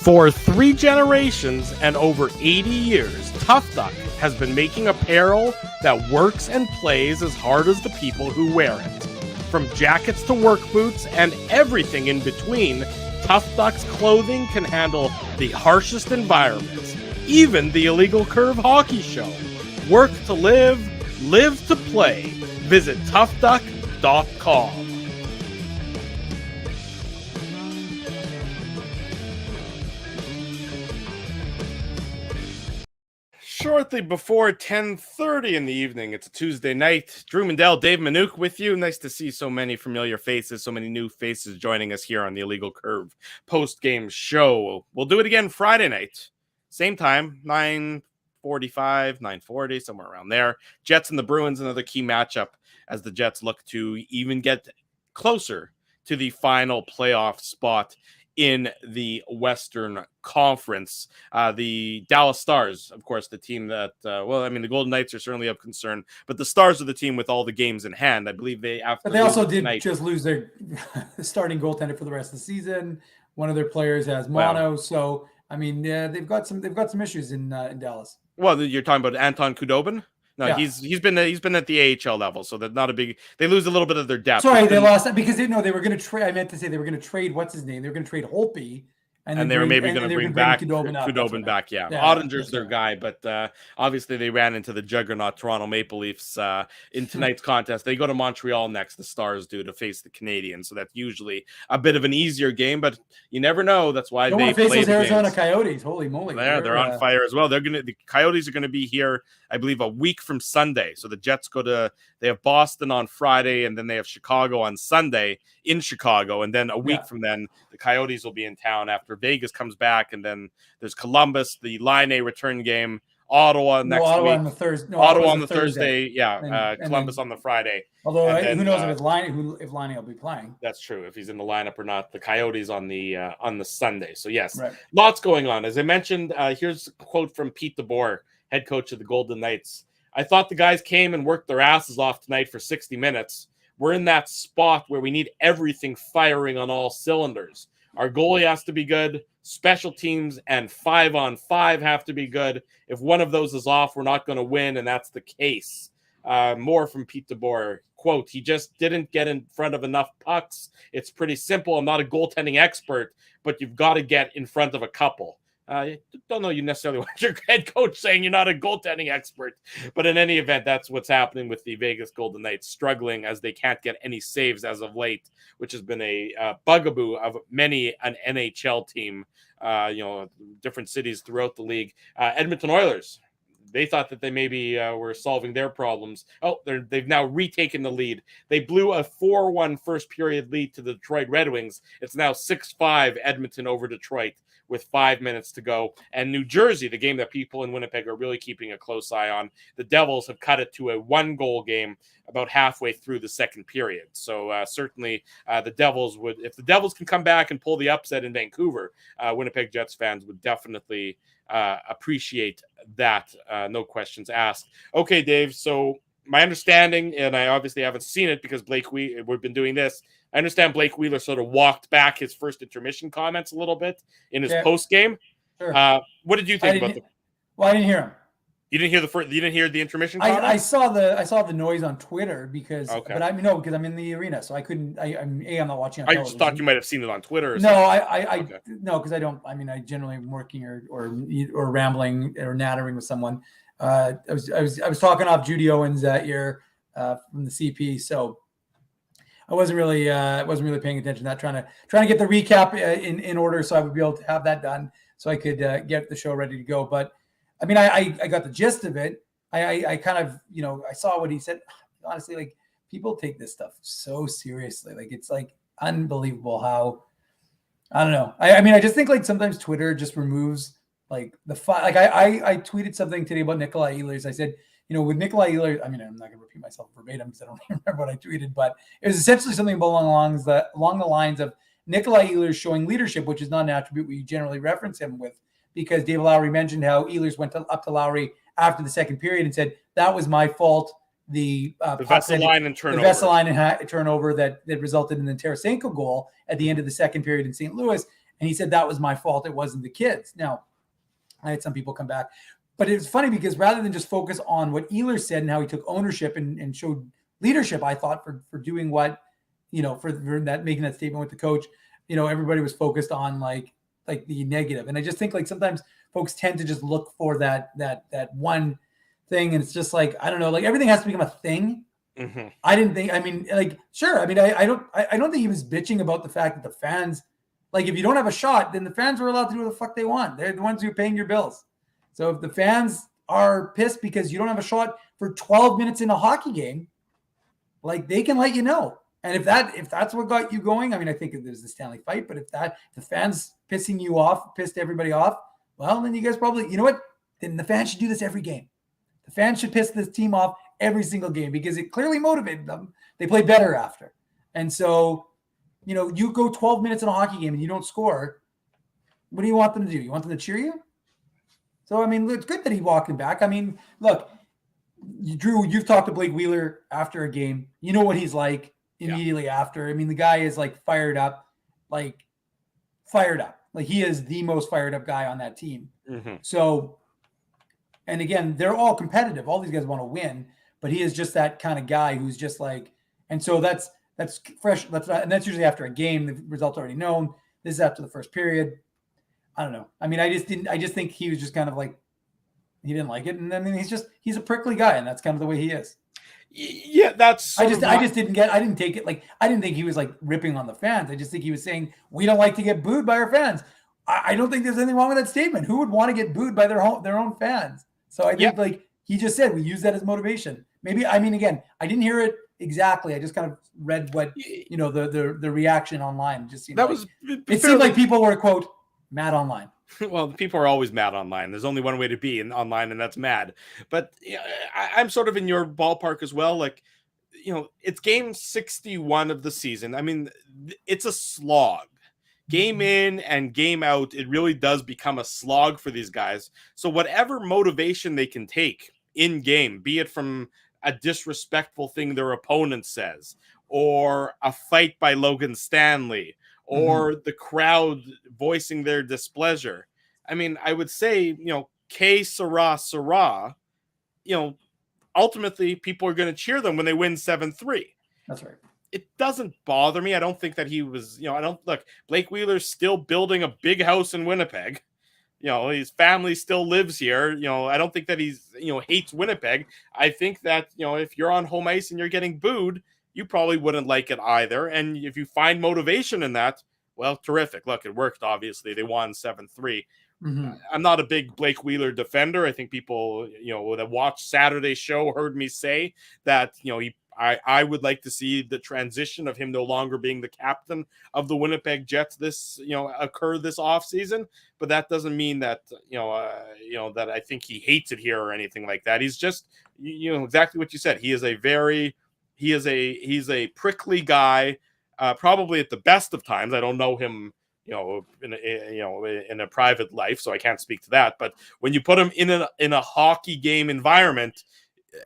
For 3 generations and over 80 years, Tough Duck has been making apparel that works and plays as hard as the people who wear it. From jackets to work boots and everything in between, Tough Duck's clothing can handle the harshest environments, even the Illegal Curve hockey show. Work to live, live to play. Visit toughduck.com. Shortly before 10:30 in the evening, it's a Tuesday night. Drew Mandel, Dave Manouk with you. Nice to see so many familiar faces, so many new faces joining us here on the Illegal Curve post-game show. We'll do it again Friday night. Same time, 9:45, 9:40, somewhere around there. Jets and the Bruins, another key matchup as the Jets look to even get closer to the final playoff spot in the Western Conference. The Dallas Stars, of course, the team that, the Golden Knights are certainly of concern, but the Stars are the team with all the games in hand. I believe they But they also did just lose their starting goaltender for the rest of the season. One of their players has mono, so I mean, they've got some issues in Dallas. Well, you're talking about Anton Khudobin? No, yeah. he's been at the AHL level, so they're not a big. They lose a little bit of their depth. Sorry, they lost that because they were going to trade. I meant to say they were going to trade. What's his name? They were going to trade Holtby. And they were maybe going to bring back Khudobin back. Yeah. Ottinger's their guy, but obviously they ran into the juggernaut Toronto Maple Leafs in tonight's contest. They go to Montreal next, the Stars do, to face the Canadiens. So that's usually a bit of an easier game, but you never know. That's why they face play those Arizona games. Coyotes. Holy moly. They're on fire as well. The Coyotes are going to be here, I believe, a week from Sunday. So the Jets they have Boston on Friday, and then they have Chicago on Sunday in Chicago. And then a week from then, the Coyotes will be in town after Vegas comes back. And then there's Columbus, the Line A return game, Ottawa next week. Ottawa on the Thursday. Yeah. Columbus on the Friday. Although who knows if Line will be playing. That's true. If he's in the lineup or not. The Coyotes on the Sunday. So yes, lots going on. As I mentioned, here's a quote from Pete DeBoer, head coach of the Golden Knights. I thought the guys came and worked their asses off tonight for 60 minutes. We're in that spot where we need everything firing on all cylinders. Our goalie has to be good. Special teams and 5-on-5 have to be good. If one of those is off, we're not going to win, and that's the case. More from Pete DeBoer. Quote, he just didn't get in front of enough pucks. It's pretty simple. I'm not a goaltending expert, but you've got to get in front of a couple. I don't know you necessarily want your head coach saying you're not a goaltending expert, but in any event, that's what's happening with the Vegas Golden Knights, struggling as they can't get any saves as of late, which has been a bugaboo of many an NHL team, different cities throughout the league. Edmonton Oilers, they thought that they maybe were solving their problems. Oh, they've now retaken the lead. They blew a 4-1 first period lead to the Detroit Red Wings. It's now 6-5 Edmonton over Detroit with 5 minutes to go. And New Jersey, the game that people in Winnipeg are really keeping a close eye on, the Devils have cut it to a 1-goal game about halfway through the second period. So certainly the Devils if the Devils can come back and pull the upset in Vancouver, Winnipeg Jets fans would definitely appreciate that. No questions asked. Okay, Dave. So my understanding, and I obviously haven't seen it because we've been doing this. I understand Blake Wheeler sort of walked back his first intermission comments a little bit in his post game. Sure. What did you think about Well, I didn't hear him. You didn't hear you didn't hear the intermission comments? I saw the noise on Twitter because but I'm in the arena, so I couldn't. I'm not watching on television. I just thought you might have seen it on Twitter. Or no, no, because I don't. I mean, I generally am working or rambling or nattering with someone. I was talking off Judy Owens' ear from the CP, so I wasn't really paying attention to that. Trying to get the recap in order so I would be able to have that done so I could get the show ready to go. But I mean, I got the gist of it. I kind of I saw what he said. Honestly, like people take this stuff so seriously. Like it's like unbelievable how I don't know. I mean, I just think like sometimes Twitter just removes like the fun. Like I tweeted something today about Nikolai Ehlers. I said, with Nikolai Ehlers, I mean, I'm not going to repeat myself verbatim because I don't even remember what I tweeted, but it was essentially something along the lines of Nikolai Ehlers showing leadership, which is not an attribute we generally reference him with, because David Lowry mentioned how Ehlers went up to Lowry after the second period and said, that was my fault. The Vesalainen and turnover. The Vesalainen turnover that resulted in the Tarasenko goal at the end of the second period in St. Louis. And he said, that was my fault. It wasn't the kids. Now, I had some people come back. But it's funny because rather than just focus on what Ehlers said and how he took ownership and showed leadership, I thought for doing what, for that, making that statement with the coach, everybody was focused on like the negative. And I just think like sometimes folks tend to just look for that one thing. And it's just like, I don't know, like everything has to become a thing. Mm-hmm. I didn't think, I mean, like, sure. I mean, I don't think he was bitching about the fact that the fans, like, if you don't have a shot, then the fans are allowed to do what the fuck they want. They're the ones who are paying your bills. So if the fans are pissed because you don't have a shot for 12 minutes in a hockey game, like they can let you know. And if that's what got you going, I mean, I think there's the Stanley fight, but if the fans pissed everybody off, well, then you guys probably, you know what? Then the fans should do this every game. The fans should piss this team off every single game because it clearly motivated them. They play better after. And so, you go 12 minutes in a hockey game and you don't score. What do you want them to do? You want them to cheer you? So, I mean, it's good that he walked him back. I mean, look, Drew, you've talked to Blake Wheeler after a game. You know what he's like immediately after. I mean, the guy is like fired up. Like he is the most fired up guy on that team. Mm-hmm. So, and again, they're all competitive. All these guys want to win, but he is just that kind of guy who's just like, and so that's fresh. And that's usually after a game. The results already known. This is after the first period. I don't know. I mean, I just think he was just kind of like, he didn't like it. And then he's a prickly guy, and that's kind of the way he is. Yeah, I didn't take it. Like, I didn't think he was like ripping on the fans. I just think he was saying, we don't like to get booed by our fans. I don't think there's anything wrong with that statement. Who would want to get booed by their own fans? So I think like he just said, we use that as motivation. Maybe, I mean, again, I didn't hear it exactly. I just kind of read what, the reaction online just seemed it seemed like people were, quote, mad online. Well, people are always mad online. There's only one way to be online, and that's mad. But I'm sort of in your ballpark as well. Like, it's game 61 of the season. I mean, it's a slog. Game in and game out, it really does become a slog for these guys. So whatever motivation they can take in game, be it from a disrespectful thing their opponent says, or a fight by Logan Stanley, or the crowd voicing their displeasure. I mean, I would say, K Sarah, ultimately people are going to cheer them when they win 7-3. That's right. It doesn't bother me. I don't think that he was, Blake Wheeler's still building a big house in Winnipeg. His family still lives here. I don't think that he's, hates Winnipeg. I think that, if you're on home ice and you're getting booed, you probably wouldn't like it either. And if you find motivation in that, well, terrific. Look, it worked, obviously. They won 7-3. Mm-hmm. I'm not a big Blake Wheeler defender. I think people, that watched Saturday's show heard me say that, I would like to see the transition of him no longer being the captain of the Winnipeg Jets occur this offseason. But that doesn't mean that, that I think he hates it here or anything like that. He's just, exactly what you said. He's a prickly guy, probably at the best of times. I don't know him, in a private life, so I can't speak to that. But when you put him in a hockey game environment,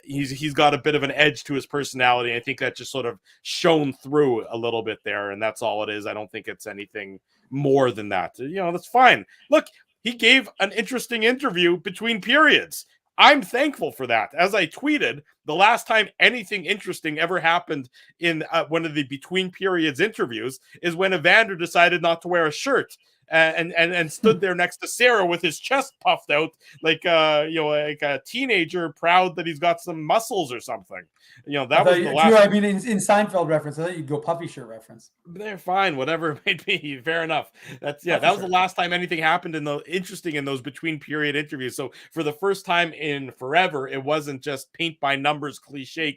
he's got a bit of an edge to his personality. I think that just sort of shone through a little bit there, and that's all it is. I don't think it's anything more than that. That's fine. Look, he gave an interesting interview between periods. I'm thankful for that. As I tweeted, the last time anything interesting ever happened in one of the between periods interviews is when Evander decided not to wear a shirt and stood there next to Sarah with his chest puffed out like like a teenager proud that he's got some muscles or something. That was the last. I mean, in Seinfeld reference, I thought you'd go puffy shirt reference. They're fine, whatever it may be. Fair enough. That was the last time anything happened interesting in those between period interviews. So for the first time in forever, it wasn't just paint by numbers cliche,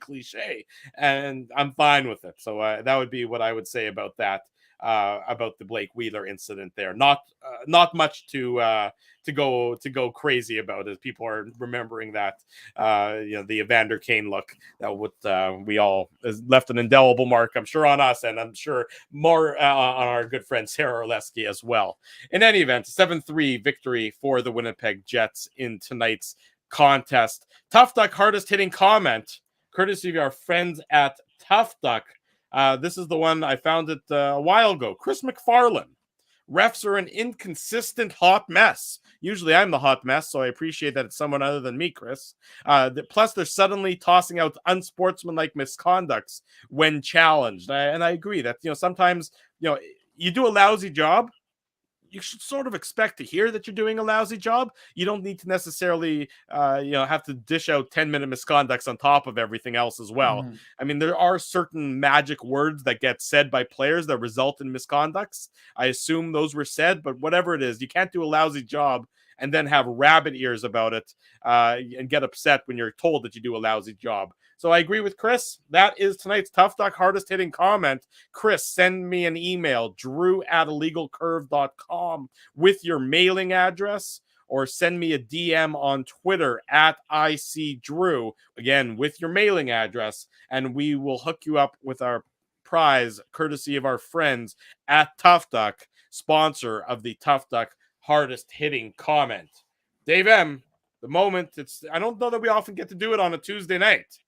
and I'm fine with it. So that would be what I would say about that. about the Blake Wheeler incident there. Not much to go crazy about, as people are remembering that the Evander Kane look that we all has left an indelible mark, I'm sure, on us, and I'm sure more on our good friend Sarah Orleski as well. In any event, 7-3 victory for the Winnipeg Jets in tonight's contest. Tough Duck hardest hitting comment, courtesy of our friends at Tough Duck. This is the one I found it a while ago. Chris McFarland. Refs are an inconsistent hot mess. Usually I'm the hot mess, so I appreciate that it's someone other than me, Chris. Plus, they're suddenly tossing out unsportsmanlike misconducts when challenged. And I agree that, sometimes, you do a lousy job, you should sort of expect to hear that you're doing a lousy job. You don't need to necessarily, have to dish out 10-minute misconducts on top of everything else as well. Mhm. I mean, there are certain magic words that get said by players that result in misconducts. I assume those were said, but whatever it is, you can't do a lousy job and then have rabbit ears about it and get upset when you're told that you do a lousy job. So I agree with Chris. That is tonight's Tough Duck hardest hitting comment. Chris, send me an email, drew@illegalcurve.com, with your mailing address, or send me a DM on Twitter @ICDrew, again, with your mailing address, and we will hook you up with our prize, courtesy of our friends at Tough Duck, sponsor of the Tough Duck hardest hitting comment. Dave M., the moment, I don't know that we often get to do it on a Tuesday night,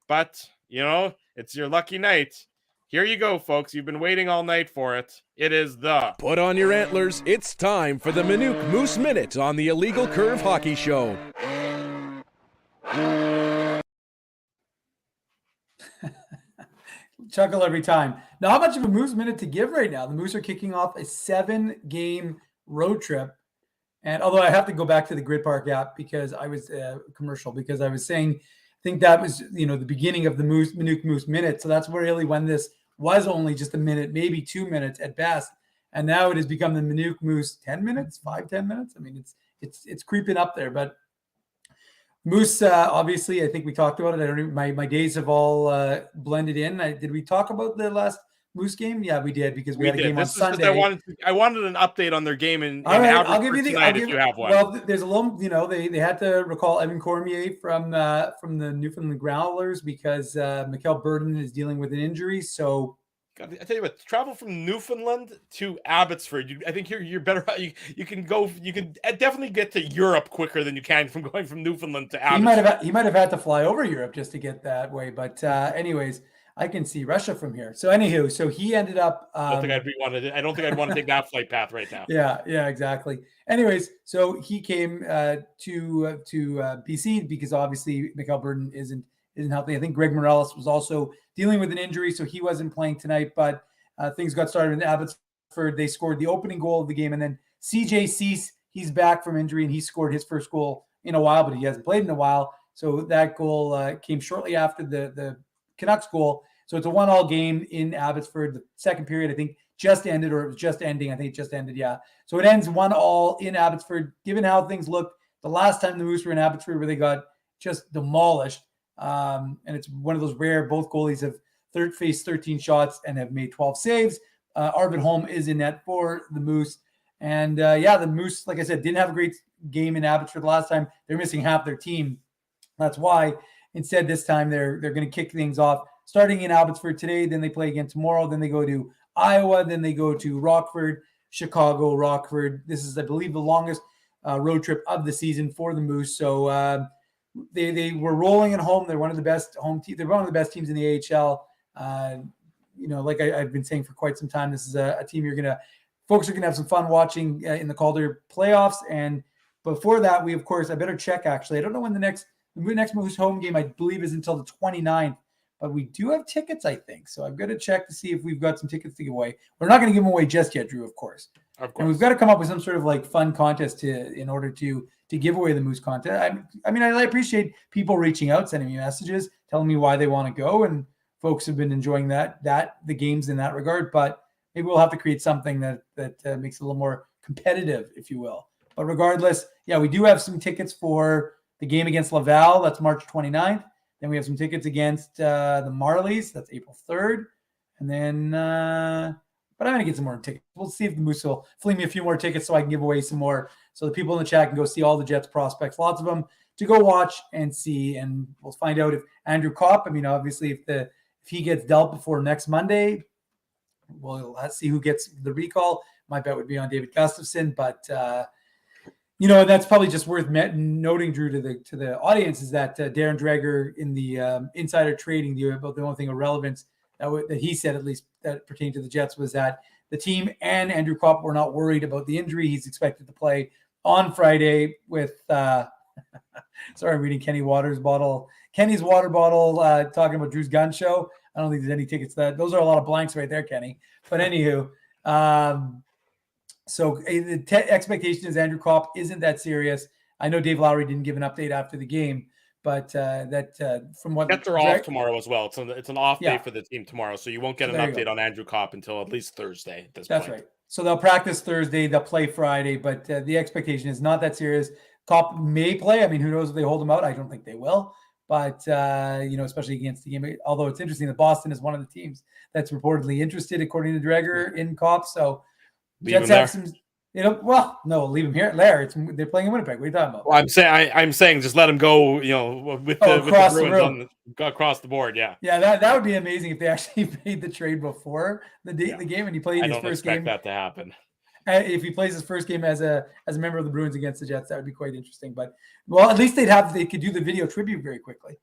but, it's your lucky night. Here you go, folks. You've been waiting all night for it. It is the... Put on your antlers. It's time for the Minuk Moose Minute on the Illegal Curve Hockey Show. Chuckle every time. Not much of a Moose Minute to give right now. The Moose are kicking off a 7-game road trip. And although I have to go back to the Grid Park app because I was commercial, because I was saying, I think that was, the beginning of the Minuk Moose Minute. So that's really when this was only just a minute, maybe 2 minutes at best. And now it has become the Minuk Moose 10 minutes, 5-10 minutes. I mean, it's creeping up there, but Moose, obviously, I think we talked about it. I don't even, my days have all blended in. Did we talk about the last Moose game? Yeah, we did, because we had a game on Sunday. I wanted an update on their game in all right, Albert I'll give you the tonight if you have one. Well, there's a little, they had to recall Evan Cormier from the Newfoundland Growlers because Mikkel Burden is dealing with an injury. So I tell you what, travel from Newfoundland to Abbotsford. I think you're better. You can definitely get to Europe quicker than you can from going from Newfoundland to Abbotsford. He might have had to fly over Europe just to get that way. But anyways, I can see Russia from here. So anywho, so he ended up. I don't think I'd want to take that flight path right now. Yeah, exactly. Anyways, so he came to BC because obviously Mikkel Burden isn't healthy. I think Greg Morales was also dealing with an injury, so he wasn't playing tonight. But things got started in Abbotsford. They scored the opening goal of the game, and then CJ Cease, he's back from injury, and he scored his first goal in a while, but he hasn't played in a while. So that goal came shortly after the Canucks goal. So it's a 1-1 game in Abbotsford. The second period, I think, just ended, or it was just ending. I think it just ended, yeah. So it ends 1-1 in Abbotsford. Given how things looked the last time the Moose were in Abbotsford, where they got just demolished, and it's one of those rare, both goalies have faced 13 shots and have made 12 saves. Arvid Holm is in net for the Moose. And the Moose, like I said, didn't have a great game in Abbotsford the last time. They're missing half their team. That's why instead this time they're going to kick things off starting in Abbotsford today. Then they play again tomorrow. Then they go to Iowa. Then they go to Rockford, Chicago, Rockford. This is, I believe, the longest road trip of the season for the Moose. So they were rolling at home. They're one of the best home teams. They're one of the best teams in the AHL. Like I've been saying for quite some time, this is a team folks are going to have some fun watching in the Calder playoffs. And before that, we, of course, I better check, actually. I don't know when the next Moose home game, I believe, is until the 29th. But we do have tickets, I think. So I've got to check to see if we've got some tickets to give away. We're not going to give them away just yet, Drew, of course. Of course. And we've got to come up with some sort of like fun contest in order to give away the Moose contest. I appreciate people reaching out, sending me messages, telling me why they want to go. And folks have been enjoying the games in that regard. But maybe we'll have to create something that makes it a little more competitive, if you will. But regardless, yeah, we do have some tickets for the game against Laval. That's March 29th. Then we have some tickets against the Marlies. That's April 3rd. And then but I'm going to get some more tickets. We'll see if the Moose will fling me a few more tickets so I can give away some more. So the people in the chat can go see all the Jets prospects, lots of them to go watch and see. And we'll find out if Andrew Kopp, I mean, obviously if he gets dealt before next Monday, let's see who gets the recall. My bet would be on David Gustafson, but that's probably just worth noting, Drew, to the audience, is that Darren Dreger in the insider trading, the only thing of relevance that he said, at least that pertained to the Jets, was that the team and Andrew Kopp were not worried about the injury. He's expected to play on Friday with sorry, I'm reading Kenny's water bottle talking about Drew's gun show. I don't think there's any tickets to that. Those are a lot of blanks right there, Kenny. But anywho, so the expectation is Andrew Kopp isn't that serious. I know Dave Lowry didn't give an update after the game, but from what Jets are off tomorrow as well. It's an off day for the team tomorrow, so you won't get an update on Andrew Kopp until at least Thursday at this point. That's right. So they'll practice Thursday, they'll play Friday, but the expectation is not that serious. Kopp may play. I mean, who knows if they hold him out? I don't think they will. But, especially against the game. Although it's interesting that Boston is one of the teams that's reportedly interested, according to Dreger, in Kopp. So Jets have some, no, leave him here. They're playing in Winnipeg. What are you talking about? Well, I'm saying just let him go, with the Bruins across the board. Yeah. Yeah, that would be amazing if they actually made the trade before the game and he played his first game. I don't expect that to happen. If he plays his first game as a member of the Bruins against the Jets, that would be quite interesting. But at least they could do the video tribute very quickly.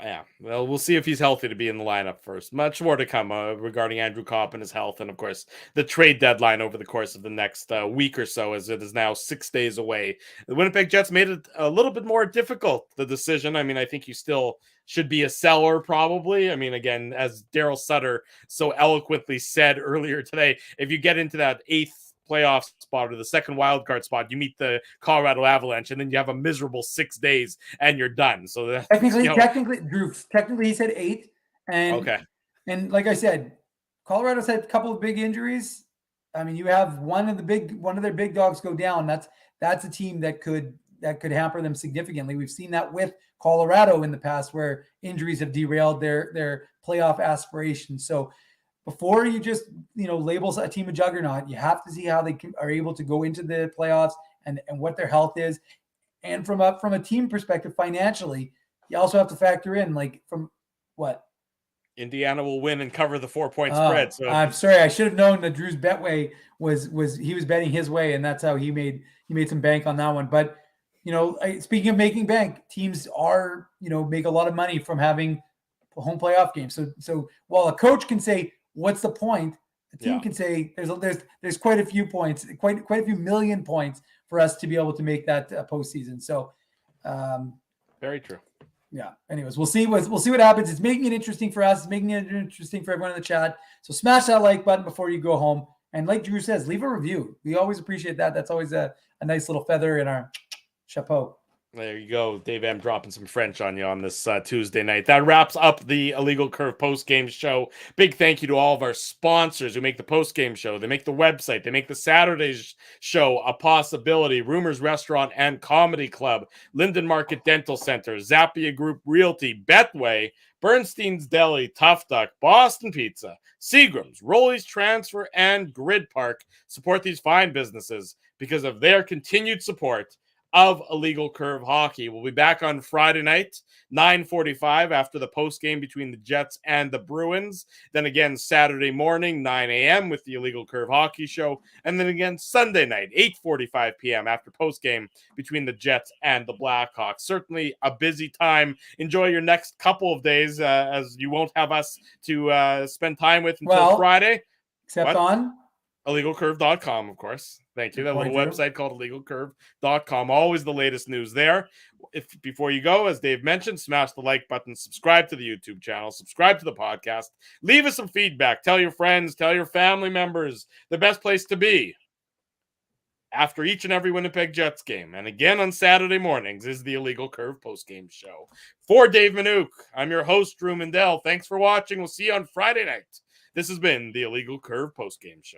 Yeah, well, we'll see if he's healthy to be in the lineup first. Much more to come regarding Andrew Kopp and his health, and of course the trade deadline over the course of the next week or so, as it is now 6 days away. The Winnipeg Jets made it a little bit more difficult, the decision. I mean, I think you still should be a seller, probably. I mean, again, as Daryl Sutter so eloquently said earlier today, if you get into that 8th playoff spot or the second wild card spot, you meet the Colorado Avalanche, and then you have a miserable 6 days and you're done. So that, technically, Drew, he said 8. And okay. And like I said, Colorado's had a couple of big injuries. I mean, you have one of their big dogs go down. That's a team that could hamper them significantly. We've seen that with Colorado in the past, where injuries have derailed their playoff aspirations. So before you just label a team a juggernaut, you have to see how they are able to go into the playoffs and what their health is. And from a team perspective, financially, you also have to factor in, from what Indiana will win and cover the 4-point spread. So I'm sorry, I should have known that Drew's Betway was betting his way, and that's how he made some bank on that one. But speaking of making bank, teams are make a lot of money from having home playoff games. So while a coach can say, what's the point? The team can say there's quite a few points, quite a few million points for us to be able to make that postseason. So, very true. Yeah. Anyways, we'll see what happens. It's making it interesting for us. It's making it interesting for everyone in the chat. So smash that like button before you go home. And like Drew says, leave a review. We always appreciate that. That's always a nice little feather in our chapeau. There you go. Dave M dropping some French on you on this Tuesday night. That wraps up the Illegal Curve post-game show. Big thank you to all of our sponsors who make the post-game show. They make the website. They make the Saturdays show a possibility. Rumors Restaurant and Comedy Club, Linden Market Dental Center, Zappia Group Realty, Betway, Bernstein's Deli, Tough Duck, Boston Pizza, Seagram's, Rolly's Transfer, and Grid Park support these fine businesses because of their continued support of Illegal Curve Hockey. We'll be back on Friday night, 9:45 after the post game between the Jets and the Bruins. Then again Saturday morning, 9 a.m. with the Illegal Curve Hockey Show. And then again Sunday night, 8:45 p.m. after post game between the Jets and the Blackhawks. Certainly a busy time. Enjoy your next couple of days as you won't have us to spend time with until Friday. Except on illegalcurve.com, of course. Thank you. That little website called illegalcurve.com. Always the latest news there. Before you go, as Dave mentioned, smash the like button, subscribe to the YouTube channel, subscribe to the podcast, leave us some feedback, tell your friends, tell your family members, the best place to be after each and every Winnipeg Jets game. And again on Saturday mornings is the Illegal Curve postgame show. For Dave Manouk, I'm your host, Drew Mandel. Thanks for watching. We'll see you on Friday night. This has been the Illegal Curve postgame show.